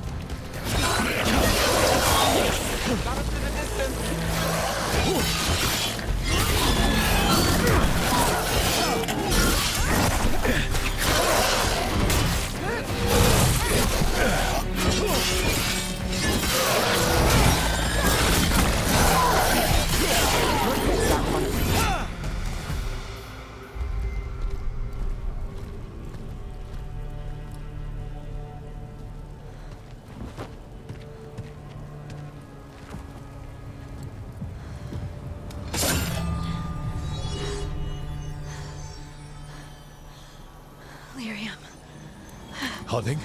Lyrium. Hunting?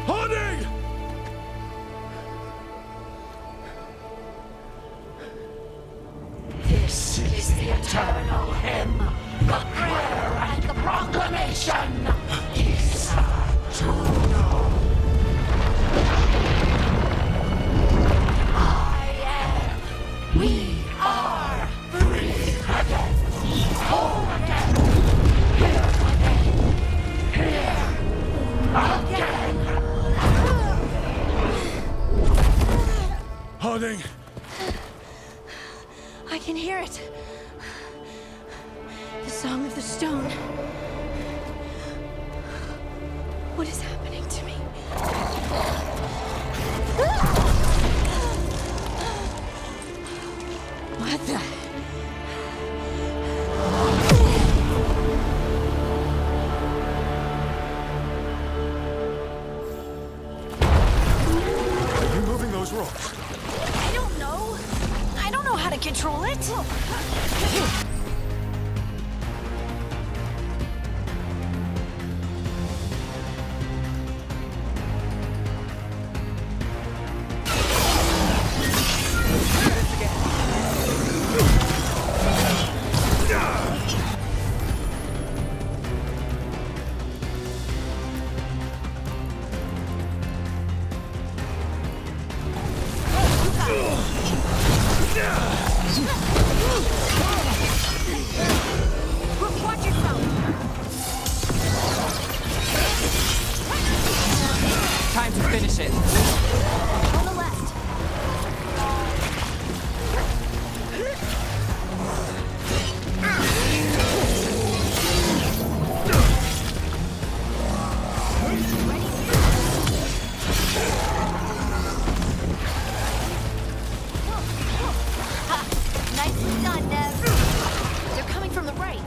Hunting! This is the eternal hymn, the prayer and the proclamation. We are free again, whole again, here again. Hunting! I can hear it. The song of the stone. What is happening to me? What the? Are you moving those rocks? I don't know. I don't know how to control it. Watch yourself. Time to finish it. On the left. Nicely done, Nev. They're coming from the right.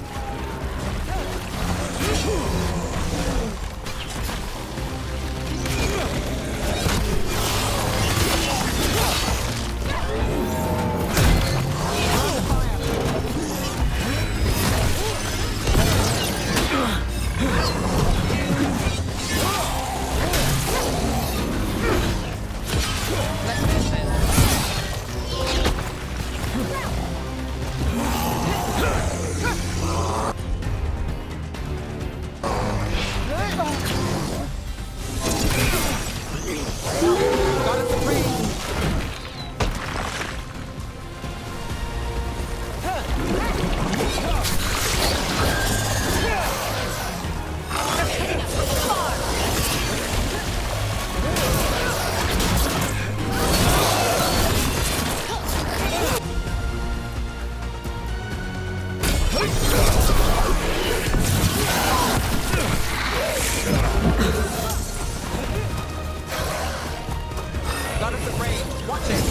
Got us at range. Watch it.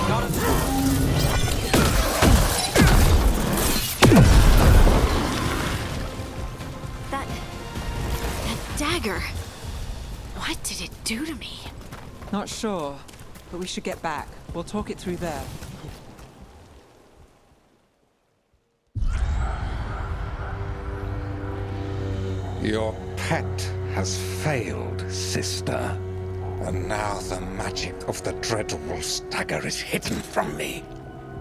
Got dagger. What did it do to me? Not sure, but we should get back. We'll talk it through there. Your pet has failed, sister. And now the magic of the Dreadwolf's dagger is hidden from me.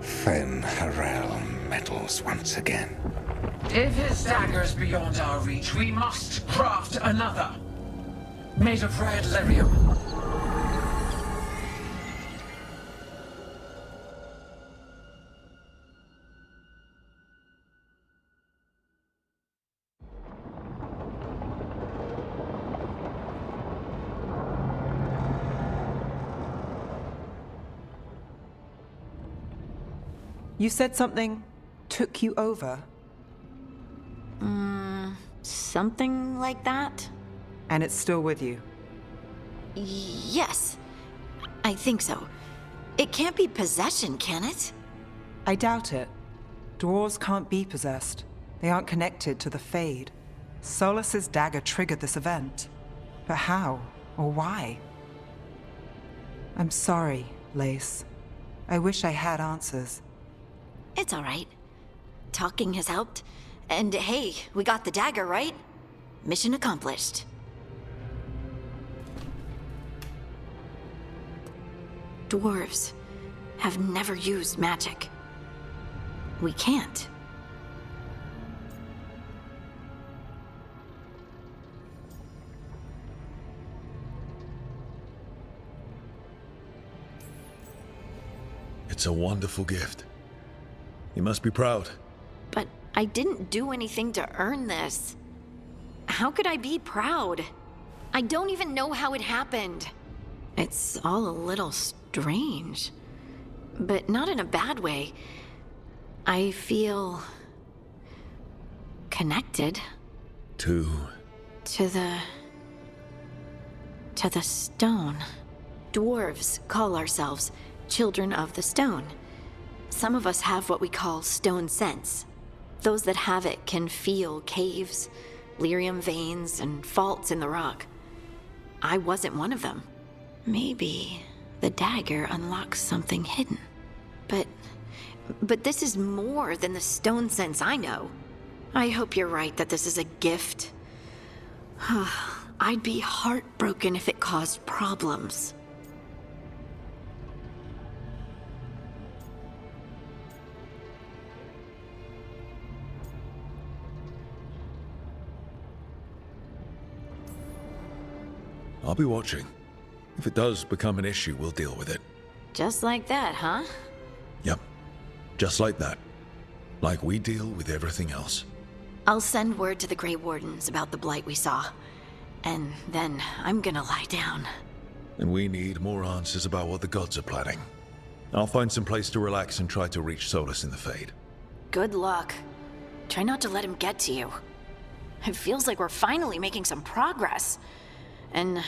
Fen Harel meddles once again. If his dagger's beyond our reach, we must craft another. Made of red lyrium. You said something took you over? Something like that? And it's still with you? Yes. I think so. It can't be possession, can it? I doubt it. Dwarves can't be possessed. They aren't connected to the Fade. Solus's dagger triggered this event. But how? Or why? I'm sorry, Lace. I wish I had answers. It's all right. Talking has helped. And hey, we got the dagger, right? Mission accomplished. Dwarves have never used magic. We can't. It's a wonderful gift. You must be proud. But I didn't do anything to earn this. How could I be proud? I don't even know how it happened. It's all a little strange. But not in a bad way. I feel... connected. To the stone. Dwarves call ourselves children of the stone. Some of us have what we call stone sense. Those that have it can feel caves, lyrium veins, and faults in the rock. I wasn't one of them. Maybe the dagger unlocks something hidden. But this is more than the stone sense I know. I hope you're right that this is a gift. I'd be heartbroken if it caused problems. I'll be watching. If it does become an issue, we'll deal with it. Just like that, huh? Yep. Just like that. Like we deal with everything else. I'll send word to the Grey Wardens about the blight we saw. And then I'm gonna lie down. And we need more answers about what the gods are planning. I'll find some place to relax and try to reach Solus in the Fade. Good luck. Try not to let him get to you. It feels like we're finally making some progress. And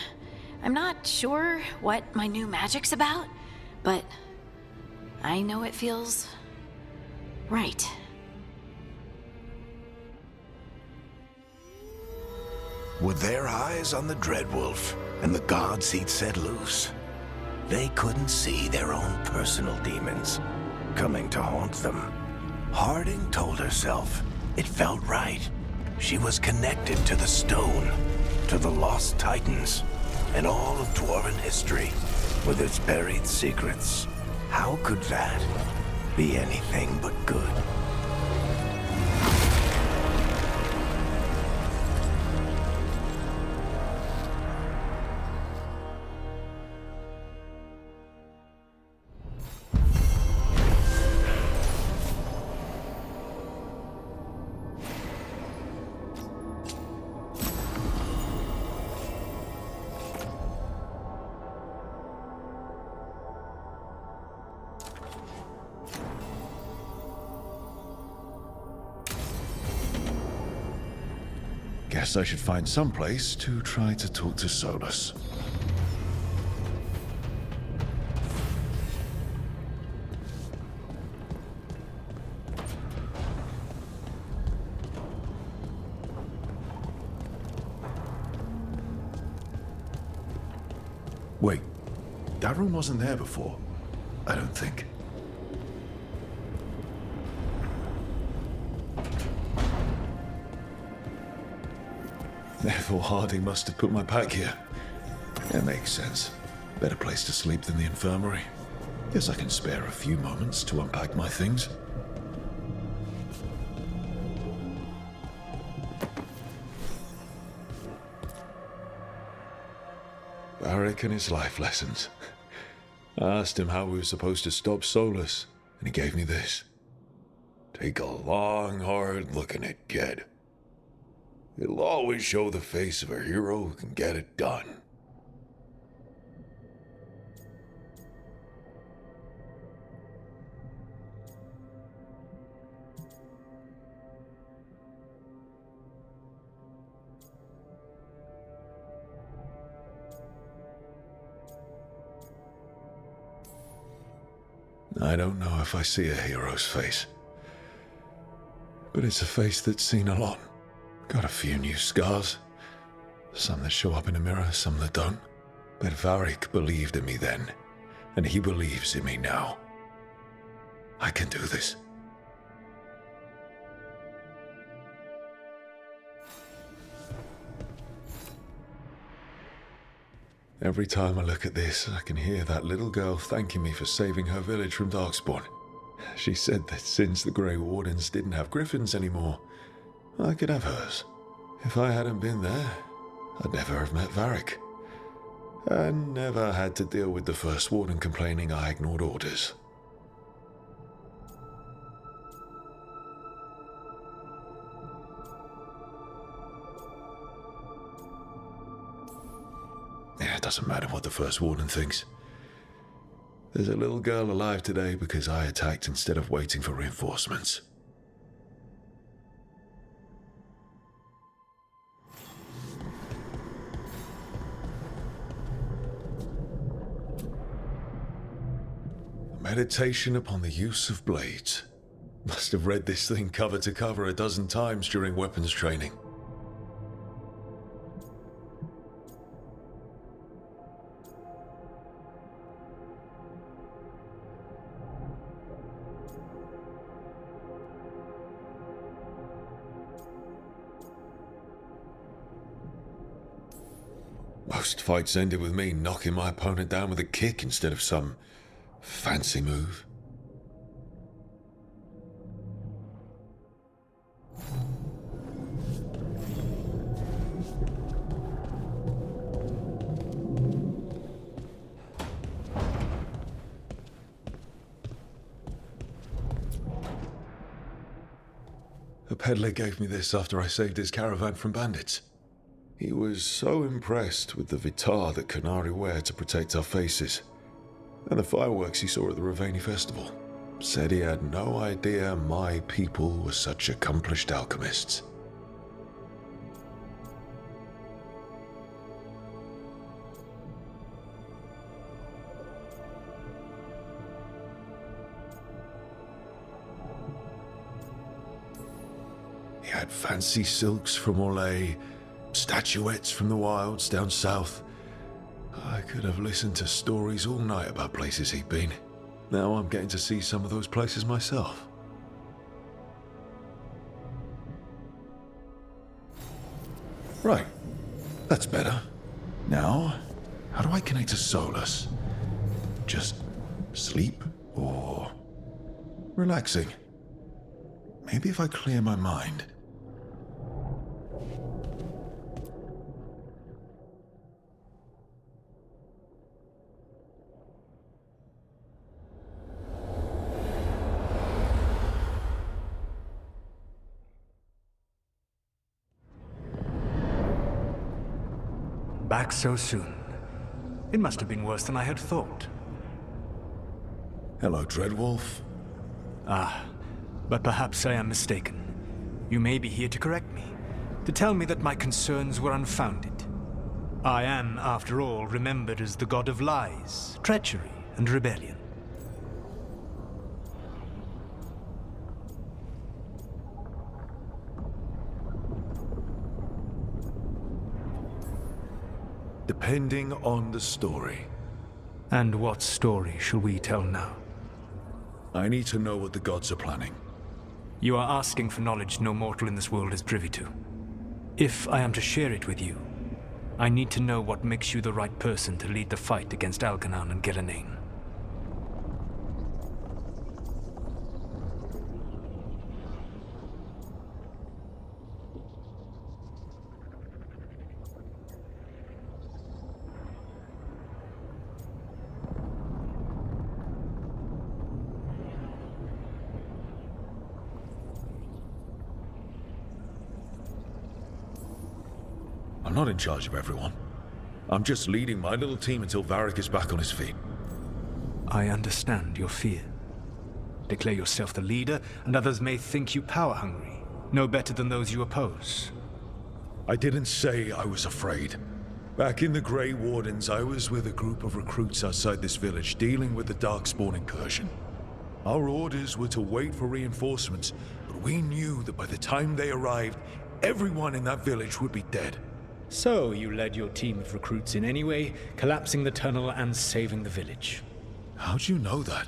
I'm not sure what my new magic's about, but I know it feels right. With their eyes on the Dreadwolf and the gods he'd set loose, they couldn't see their own personal demons coming to haunt them. Harding told herself it felt right. She was connected to the stone, to the lost titans, and all of Dwarven history with its buried secrets. How could that be anything but good? Guess I should find some place to try to talk to Solus. Wait, that room wasn't there before. I don't think. Therefore, Harding must have put my pack here. That makes sense. Better place to sleep than the infirmary. Guess I can spare a few moments to unpack my things. Varric and his life lessons. I asked him how we were supposed to stop Solus, and he gave me this. Take a long, hard look at it, kid. It'll always show the face of a hero who can get it done. I don't know if I see a hero's face, but it's a face that's seen a lot. Got a few new scars. Some that show up in a mirror, some that don't. But Varric believed in me then, and he believes in me now. I can do this. Every time I look at this, I can hear that little girl thanking me for saving her village from Darkspawn. She said that since the Grey Wardens didn't have griffins anymore, I could have hers. If I hadn't been there, I'd never have met Varric. And never had to deal with the First Warden complaining I ignored orders. Yeah, it doesn't matter what the First Warden thinks. There's a little girl alive today because I attacked instead of waiting for reinforcements. Meditation upon the use of blades. Must have read this thing cover to cover a dozen times during weapons training. Most fights ended with me knocking my opponent down with a kick instead of some fancy move. A peddler gave me this after I saved his caravan from bandits. He was so impressed with the vitar that Qunari wear to protect our faces, and the fireworks he saw at the Ravani festival. Said he had no idea my people were such accomplished alchemists. He had fancy silks from Orlais, statuettes from the wilds down south. I could have listened to stories all night about places he'd been. Now I'm getting to see some of those places myself. Right, that's better. Now, how do I connect to Solus? Just sleep or relaxing? Maybe if I clear my mind. Back so soon. It must have been worse than I had thought. Hello, Dreadwolf. Ah, but perhaps I am mistaken. You may be here to correct me, to tell me that my concerns were unfounded. I am, after all, remembered as the god of lies, treachery, and rebellion. Depending on the story. And what story shall we tell now? I need to know what the gods are planning. You are asking for knowledge no mortal in this world is privy to. If I am to share it with you, I need to know what makes you the right person to lead the fight against Algernon and Gillenane. I'm not in charge of everyone. I'm just leading my little team until Varric is back on his feet. I understand your fear. Declare yourself the leader, and others may think you power-hungry, no better than those you oppose. I didn't say I was afraid. Back in the Grey Wardens, I was with a group of recruits outside this village dealing with the Darkspawn incursion. Our orders were to wait for reinforcements, but we knew that by the time they arrived, everyone in that village would be dead. So you led your team of recruits in any way, collapsing the tunnel and saving the village. How'd you know that?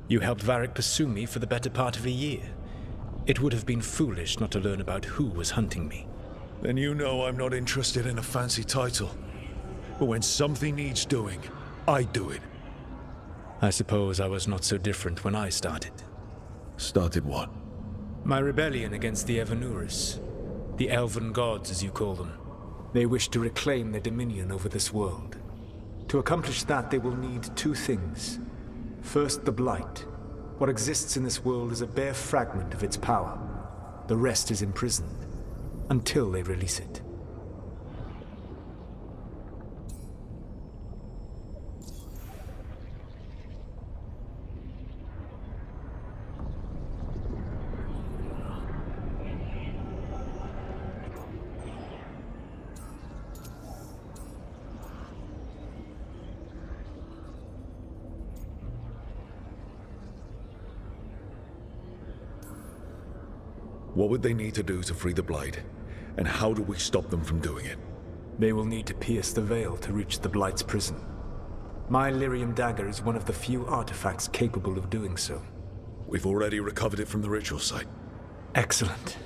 You helped Varric pursue me for the better part of a year. It would have been foolish not to learn about who was hunting me. Then you know I'm not interested in a fancy title. But when something needs doing, I do it. I suppose I was not so different when I started. Started what? My rebellion against the Evanuris. The Elven gods, as you call them. They wish to reclaim their dominion over this world. To accomplish that, they will need two things. First, the Blight. What exists in this world is a bare fragment of its power. The rest is imprisoned, until they release it. What would they need to do to free the Blight? And how do we stop them from doing it? They will need to pierce the veil to reach the Blight's prison. My Lyrium dagger is one of the few artifacts capable of doing so. We've already recovered it from the ritual site. Excellent.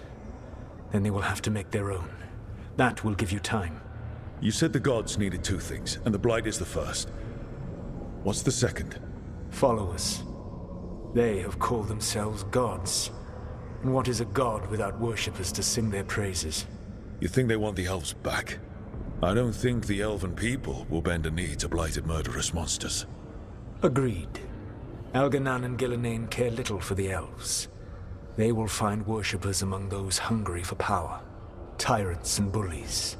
Then they will have to make their own. That will give you time. You said the gods needed two things, and the Blight is the first. What's the second? Followers. They have called themselves gods. And what is a god without worshippers to sing their praises? You think they want the elves back? I don't think the elven people will bend a knee to blighted murderous monsters. Agreed. Algernon and Gillenane care little for the elves. They will find worshippers among those hungry for power. Tyrants and bullies.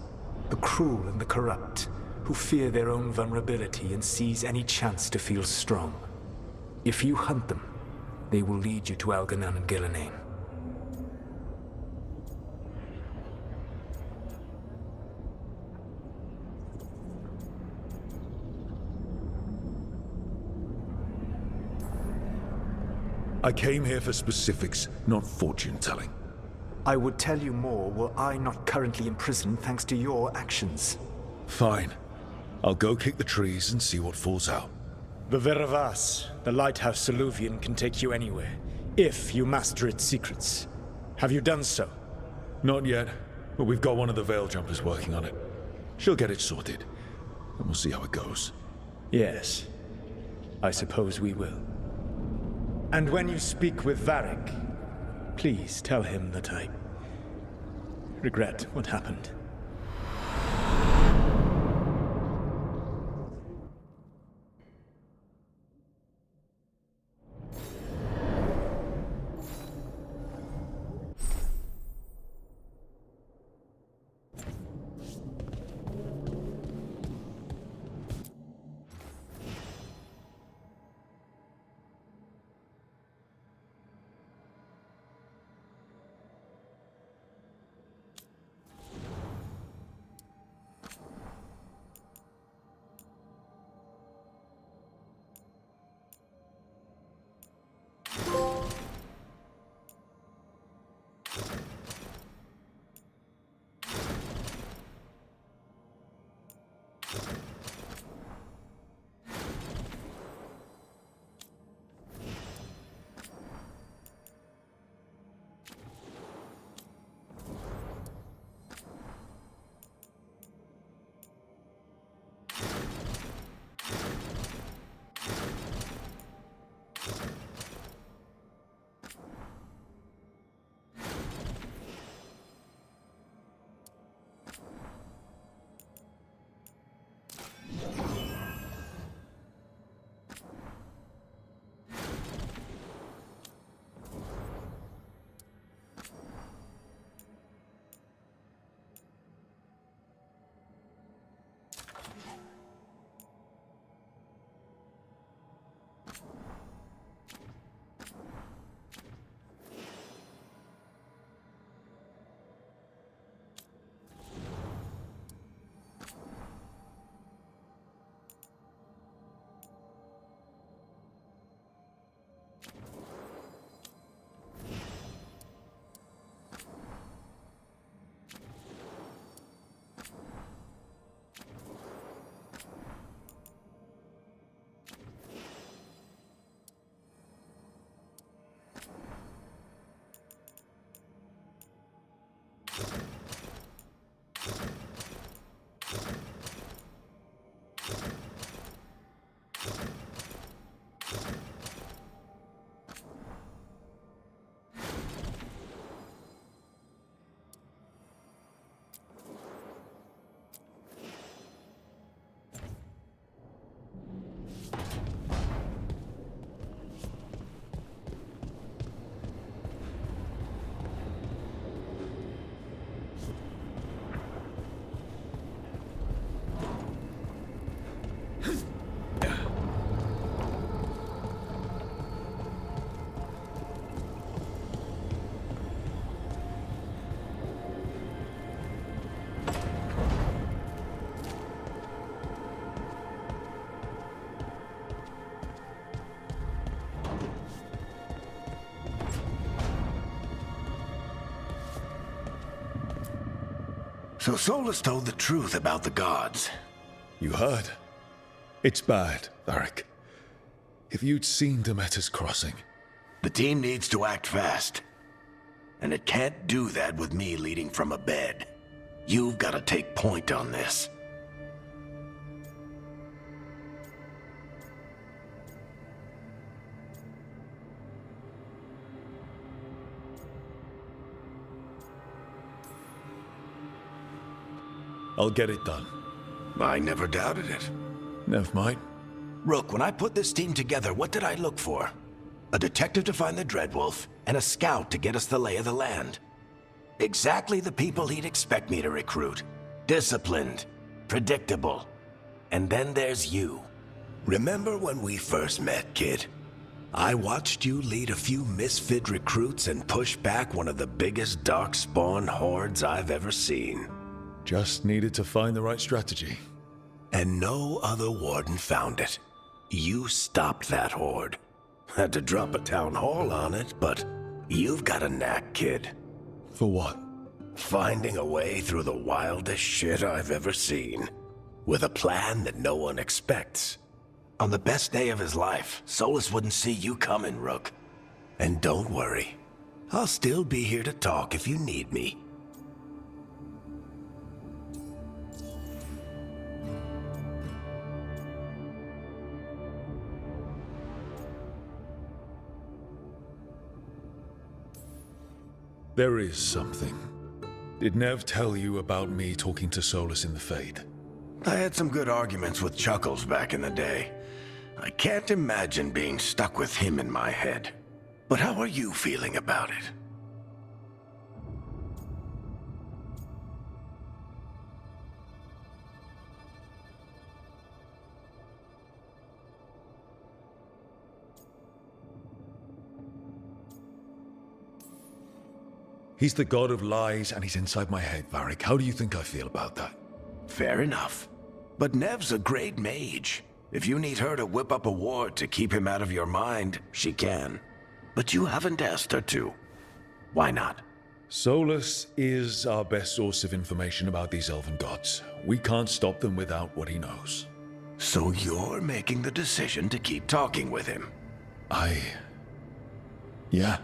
The cruel and the corrupt, who fear their own vulnerability and seize any chance to feel strong. If you hunt them, they will lead you to Algernon and Gillenane. I came here for specifics, not fortune-telling. I would tell you more were I not currently in prison thanks to your actions. Fine. I'll go kick the trees and see what falls out. The Veravas, the lighthouse Soluvian, can take you anywhere, if you master its secrets. Have you done so? Not yet, but we've got one of the Veil Jumpers working on it. She'll get it sorted, and we'll see how it goes. Yes. I suppose we will. And when you speak with Varric, please tell him that I regret what happened. So Solus told the truth about the gods. You heard? It's bad, Varric. If you'd seen Demeter's crossing... The team needs to act fast. And it can't do that with me leading from a bed. You've got to take point on this. I'll get it done. I never doubted it. Never mind. Rook, when I put this team together, what did I look for? A detective to find the Dreadwolf, and a scout to get us the lay of the land. Exactly the people he'd expect me to recruit. Disciplined, predictable. And then there's you. Remember when we first met, kid? I watched you lead a few misfit recruits and push back one of the biggest darkspawn hordes I've ever seen. Just needed to find the right strategy. And no other warden found it. You stopped that horde. Had to drop a town hall on it, but you've got a knack, kid. For what? Finding a way through the wildest shit I've ever seen. With a plan that no one expects. On the best day of his life, Solus wouldn't see you coming, Rook. And don't worry. I'll still be here to talk if you need me. There is something. Did Nev tell you about me talking to Solus in the Fade? I had some good arguments with Chuckles back in the day. I can't imagine being stuck with him in my head. But how are you feeling about it? He's the god of lies, and he's inside my head, Varric. How do you think I feel about that? Fair enough. But Nev's a great mage. If you need her to whip up a ward to keep him out of your mind, she can. But you haven't asked her to. Why not? Solus is our best source of information about these elven gods. We can't stop them without what he knows. So you're making the decision to keep talking with him? Yeah.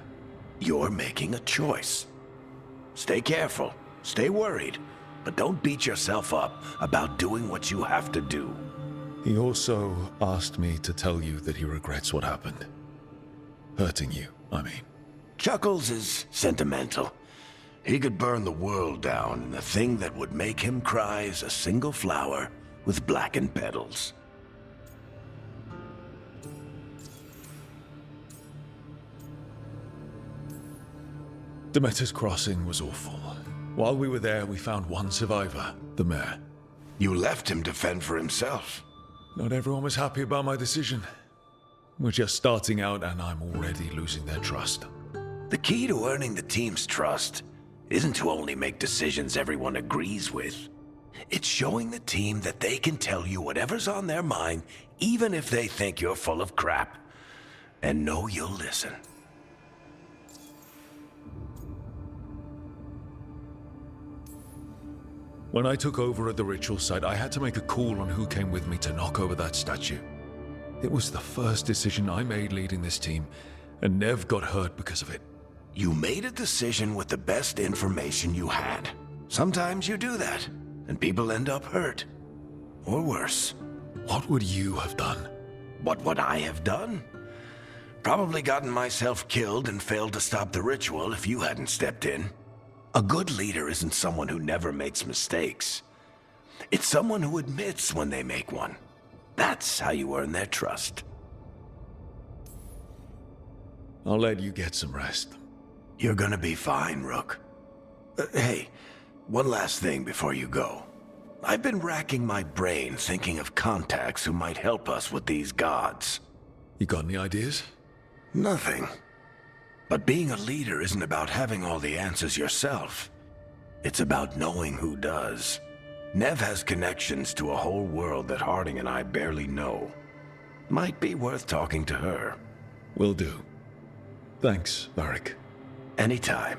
You're making a choice. Stay careful, stay worried, but don't beat yourself up about doing what you have to do. He also asked me to tell you that he regrets what happened. Hurting you, I mean. Chuckles is sentimental. He could burn the world down, and the thing that would make him cry is a single flower with blackened petals. Demeter's crossing was awful. While we were there, we found one survivor, the mayor. You left him to fend for himself. Not everyone was happy about my decision. We're just starting out, and I'm already losing their trust. The key to earning the team's trust isn't to only make decisions everyone agrees with. It's showing the team that they can tell you whatever's on their mind, even if they think you're full of crap. And know you'll listen. When I took over at the ritual site, I had to make a call on who came with me to knock over that statue. It was the first decision I made leading this team, and Nev got hurt because of it. You made a decision with the best information you had. Sometimes you do that, and people end up hurt. Or worse. What would you have done? What would I have done? Probably gotten myself killed and failed to stop the ritual if you hadn't stepped in. A good leader isn't someone who never makes mistakes. It's someone who admits when they make one. That's how you earn their trust. I'll let you get some rest. You're gonna be fine, Rook. Hey, one last thing before you go. I've been racking my brain thinking of contacts who might help us with these gods. You got any ideas? Nothing. But being a leader isn't about having all the answers yourself. It's about knowing who does. Nev has connections to a whole world that Harding and I barely know. Might be worth talking to her. Will do. Thanks, Varric. Anytime.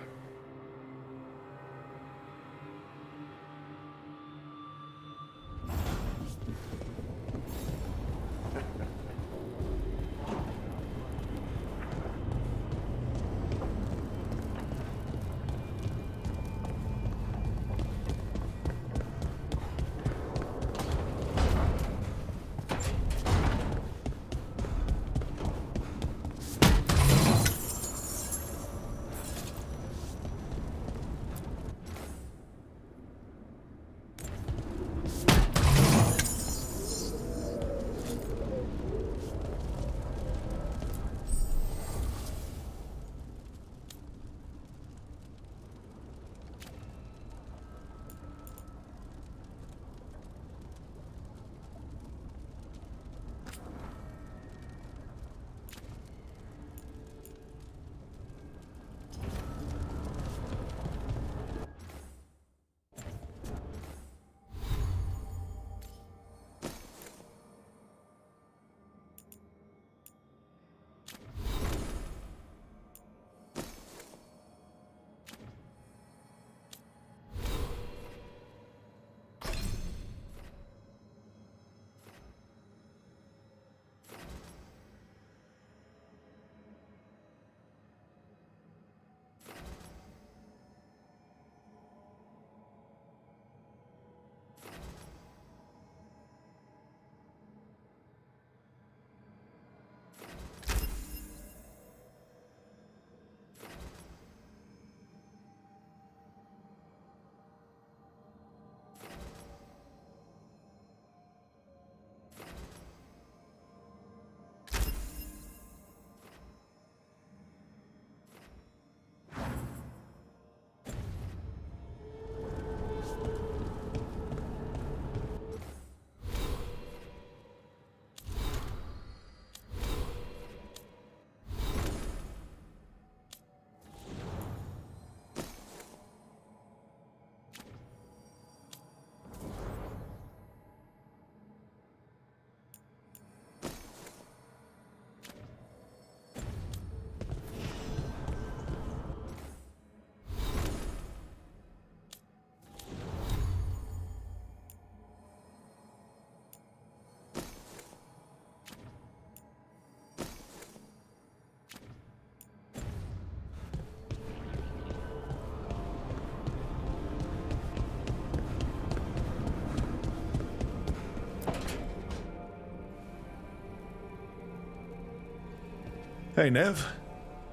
Hey, Nev.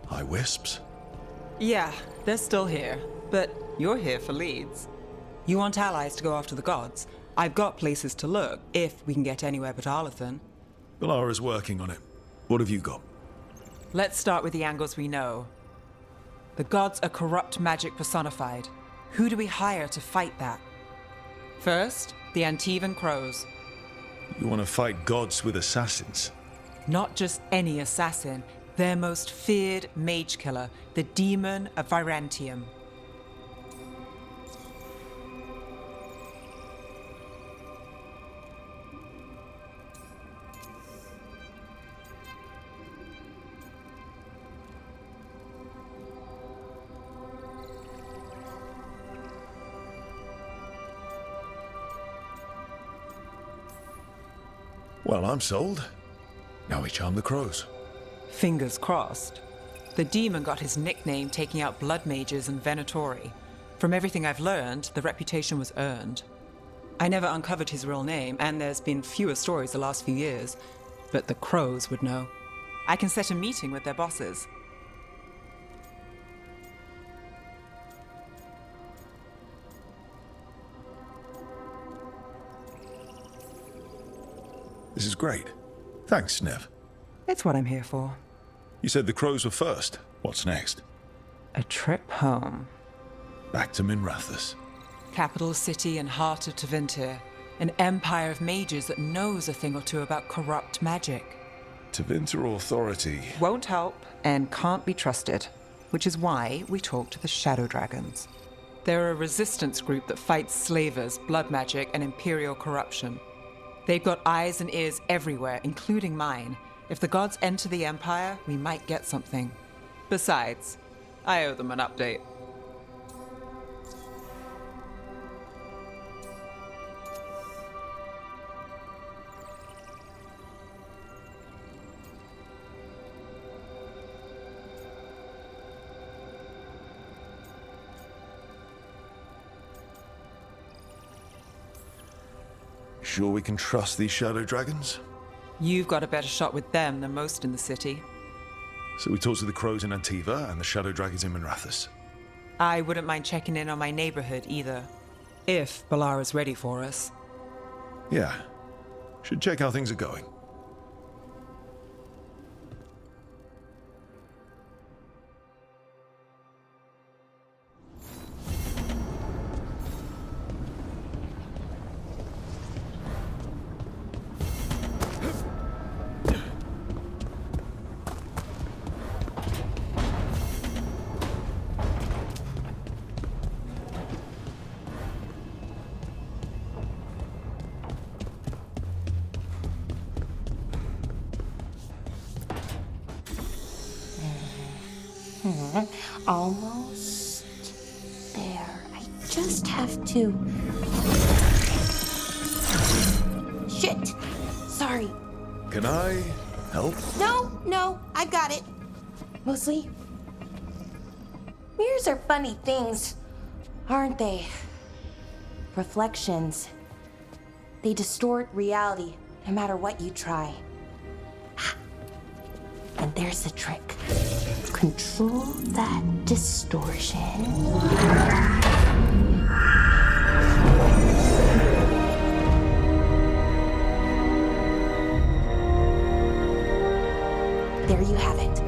Hi, Wisps. Yeah, they're still here, but you're here for leads. You want allies to go after the gods? I've got places to look, if we can get anywhere but Arlathan. Balara's working on it. What have you got? Let's start with the angles we know. The gods are corrupt magic personified. Who do we hire to fight that? First, the Antivan Crows. You want to fight gods with assassins? Not just any assassin, their most feared mage killer, the Demon of Virantium. Well, I'm sold. Now we charm the crows. Fingers crossed. The demon got his nickname taking out blood mages and Venatori. From everything I've learned, the reputation was earned. I never uncovered his real name, and there's been fewer stories the last few years, but the crows would know. I can set a meeting with their bosses. This is great. Thanks, Nev. It's what I'm here for. You said the crows were first. What's next? A trip home. Back to Minrathous. Capital city and heart of Tevinter. An empire of mages that knows a thing or two about corrupt magic. Tevinter authority. Won't help and can't be trusted, which is why we talk to the Shadow Dragons. They're a resistance group that fights slavers, blood magic, and imperial corruption. They've got eyes and ears everywhere, including mine. If the gods enter the Empire, we might get something. Besides, I owe them an update. Sure we can trust these shadow dragons? You've got a better shot with them than most in the city. So we talk to the crows in Antiva and the shadow dragons in Minrathous. I wouldn't mind checking in on my neighborhood either. If Balara's ready for us. Yeah. Should check how things are going. Almost there. I just have to... Shit! Sorry. Can I help? No, I've got it. Mostly, mirrors are funny things, aren't they? Reflections. They distort reality, no matter what you try. And there's the trick. Control that distortion. There you have it.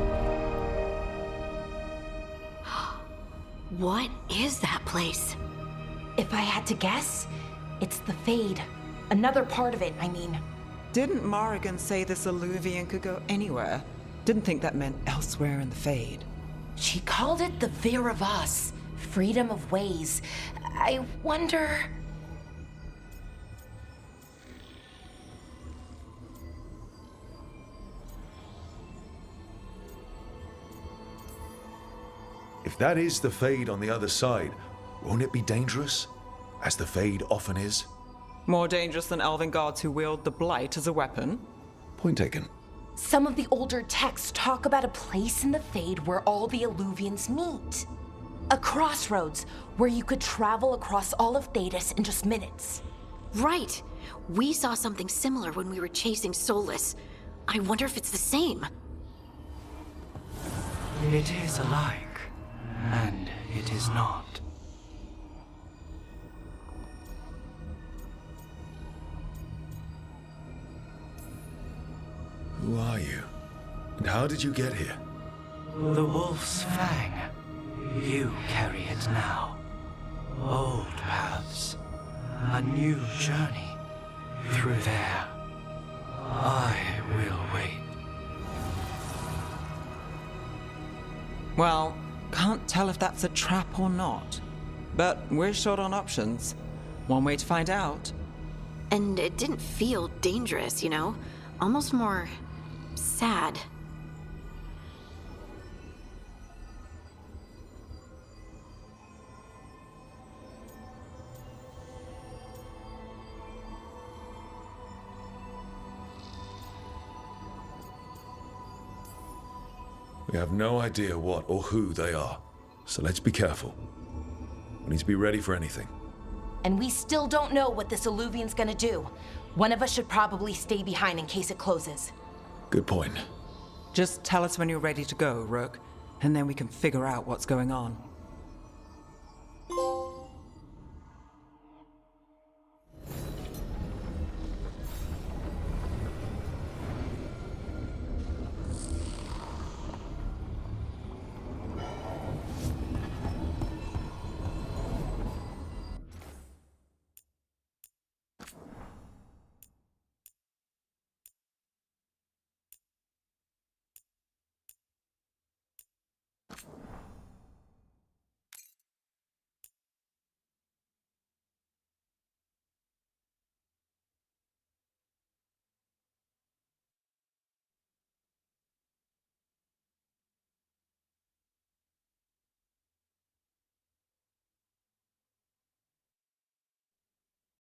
What is that place? If I had to guess, it's the Fade. Another part of it, I mean. Didn't Morrigan say this Illuvian could go anywhere? Didn't think that meant elsewhere in the Fade. She called it the Vir of Us, freedom of ways. I wonder... If that is the Fade on the other side, won't it be dangerous? As the Fade often is? More dangerous than elven gods who wield the Blight as a weapon? Point taken. Some of the older texts talk about a place in the Fade where all the Illuvians meet. A crossroads where you could travel across all of Thedas in just minutes. Right. We saw something similar when we were chasing Solus. I wonder if it's the same. It is alike, and it is not. Who are you? And how did you get here? The Wolf's Fang. You carry it now. Old paths. A new journey. Through there. I will wait. Well, can't tell if that's a trap or not. But we're short on options. One way to find out. And it didn't feel dangerous, you know? Almost more sad. We have no idea what or who they are, so let's be careful. We need to be ready for anything. And we still don't know what this Illuvian's gonna do. One of us should probably stay behind in case it closes. Good point. Just tell us when you're ready to go, Rook, and then we can figure out what's going on.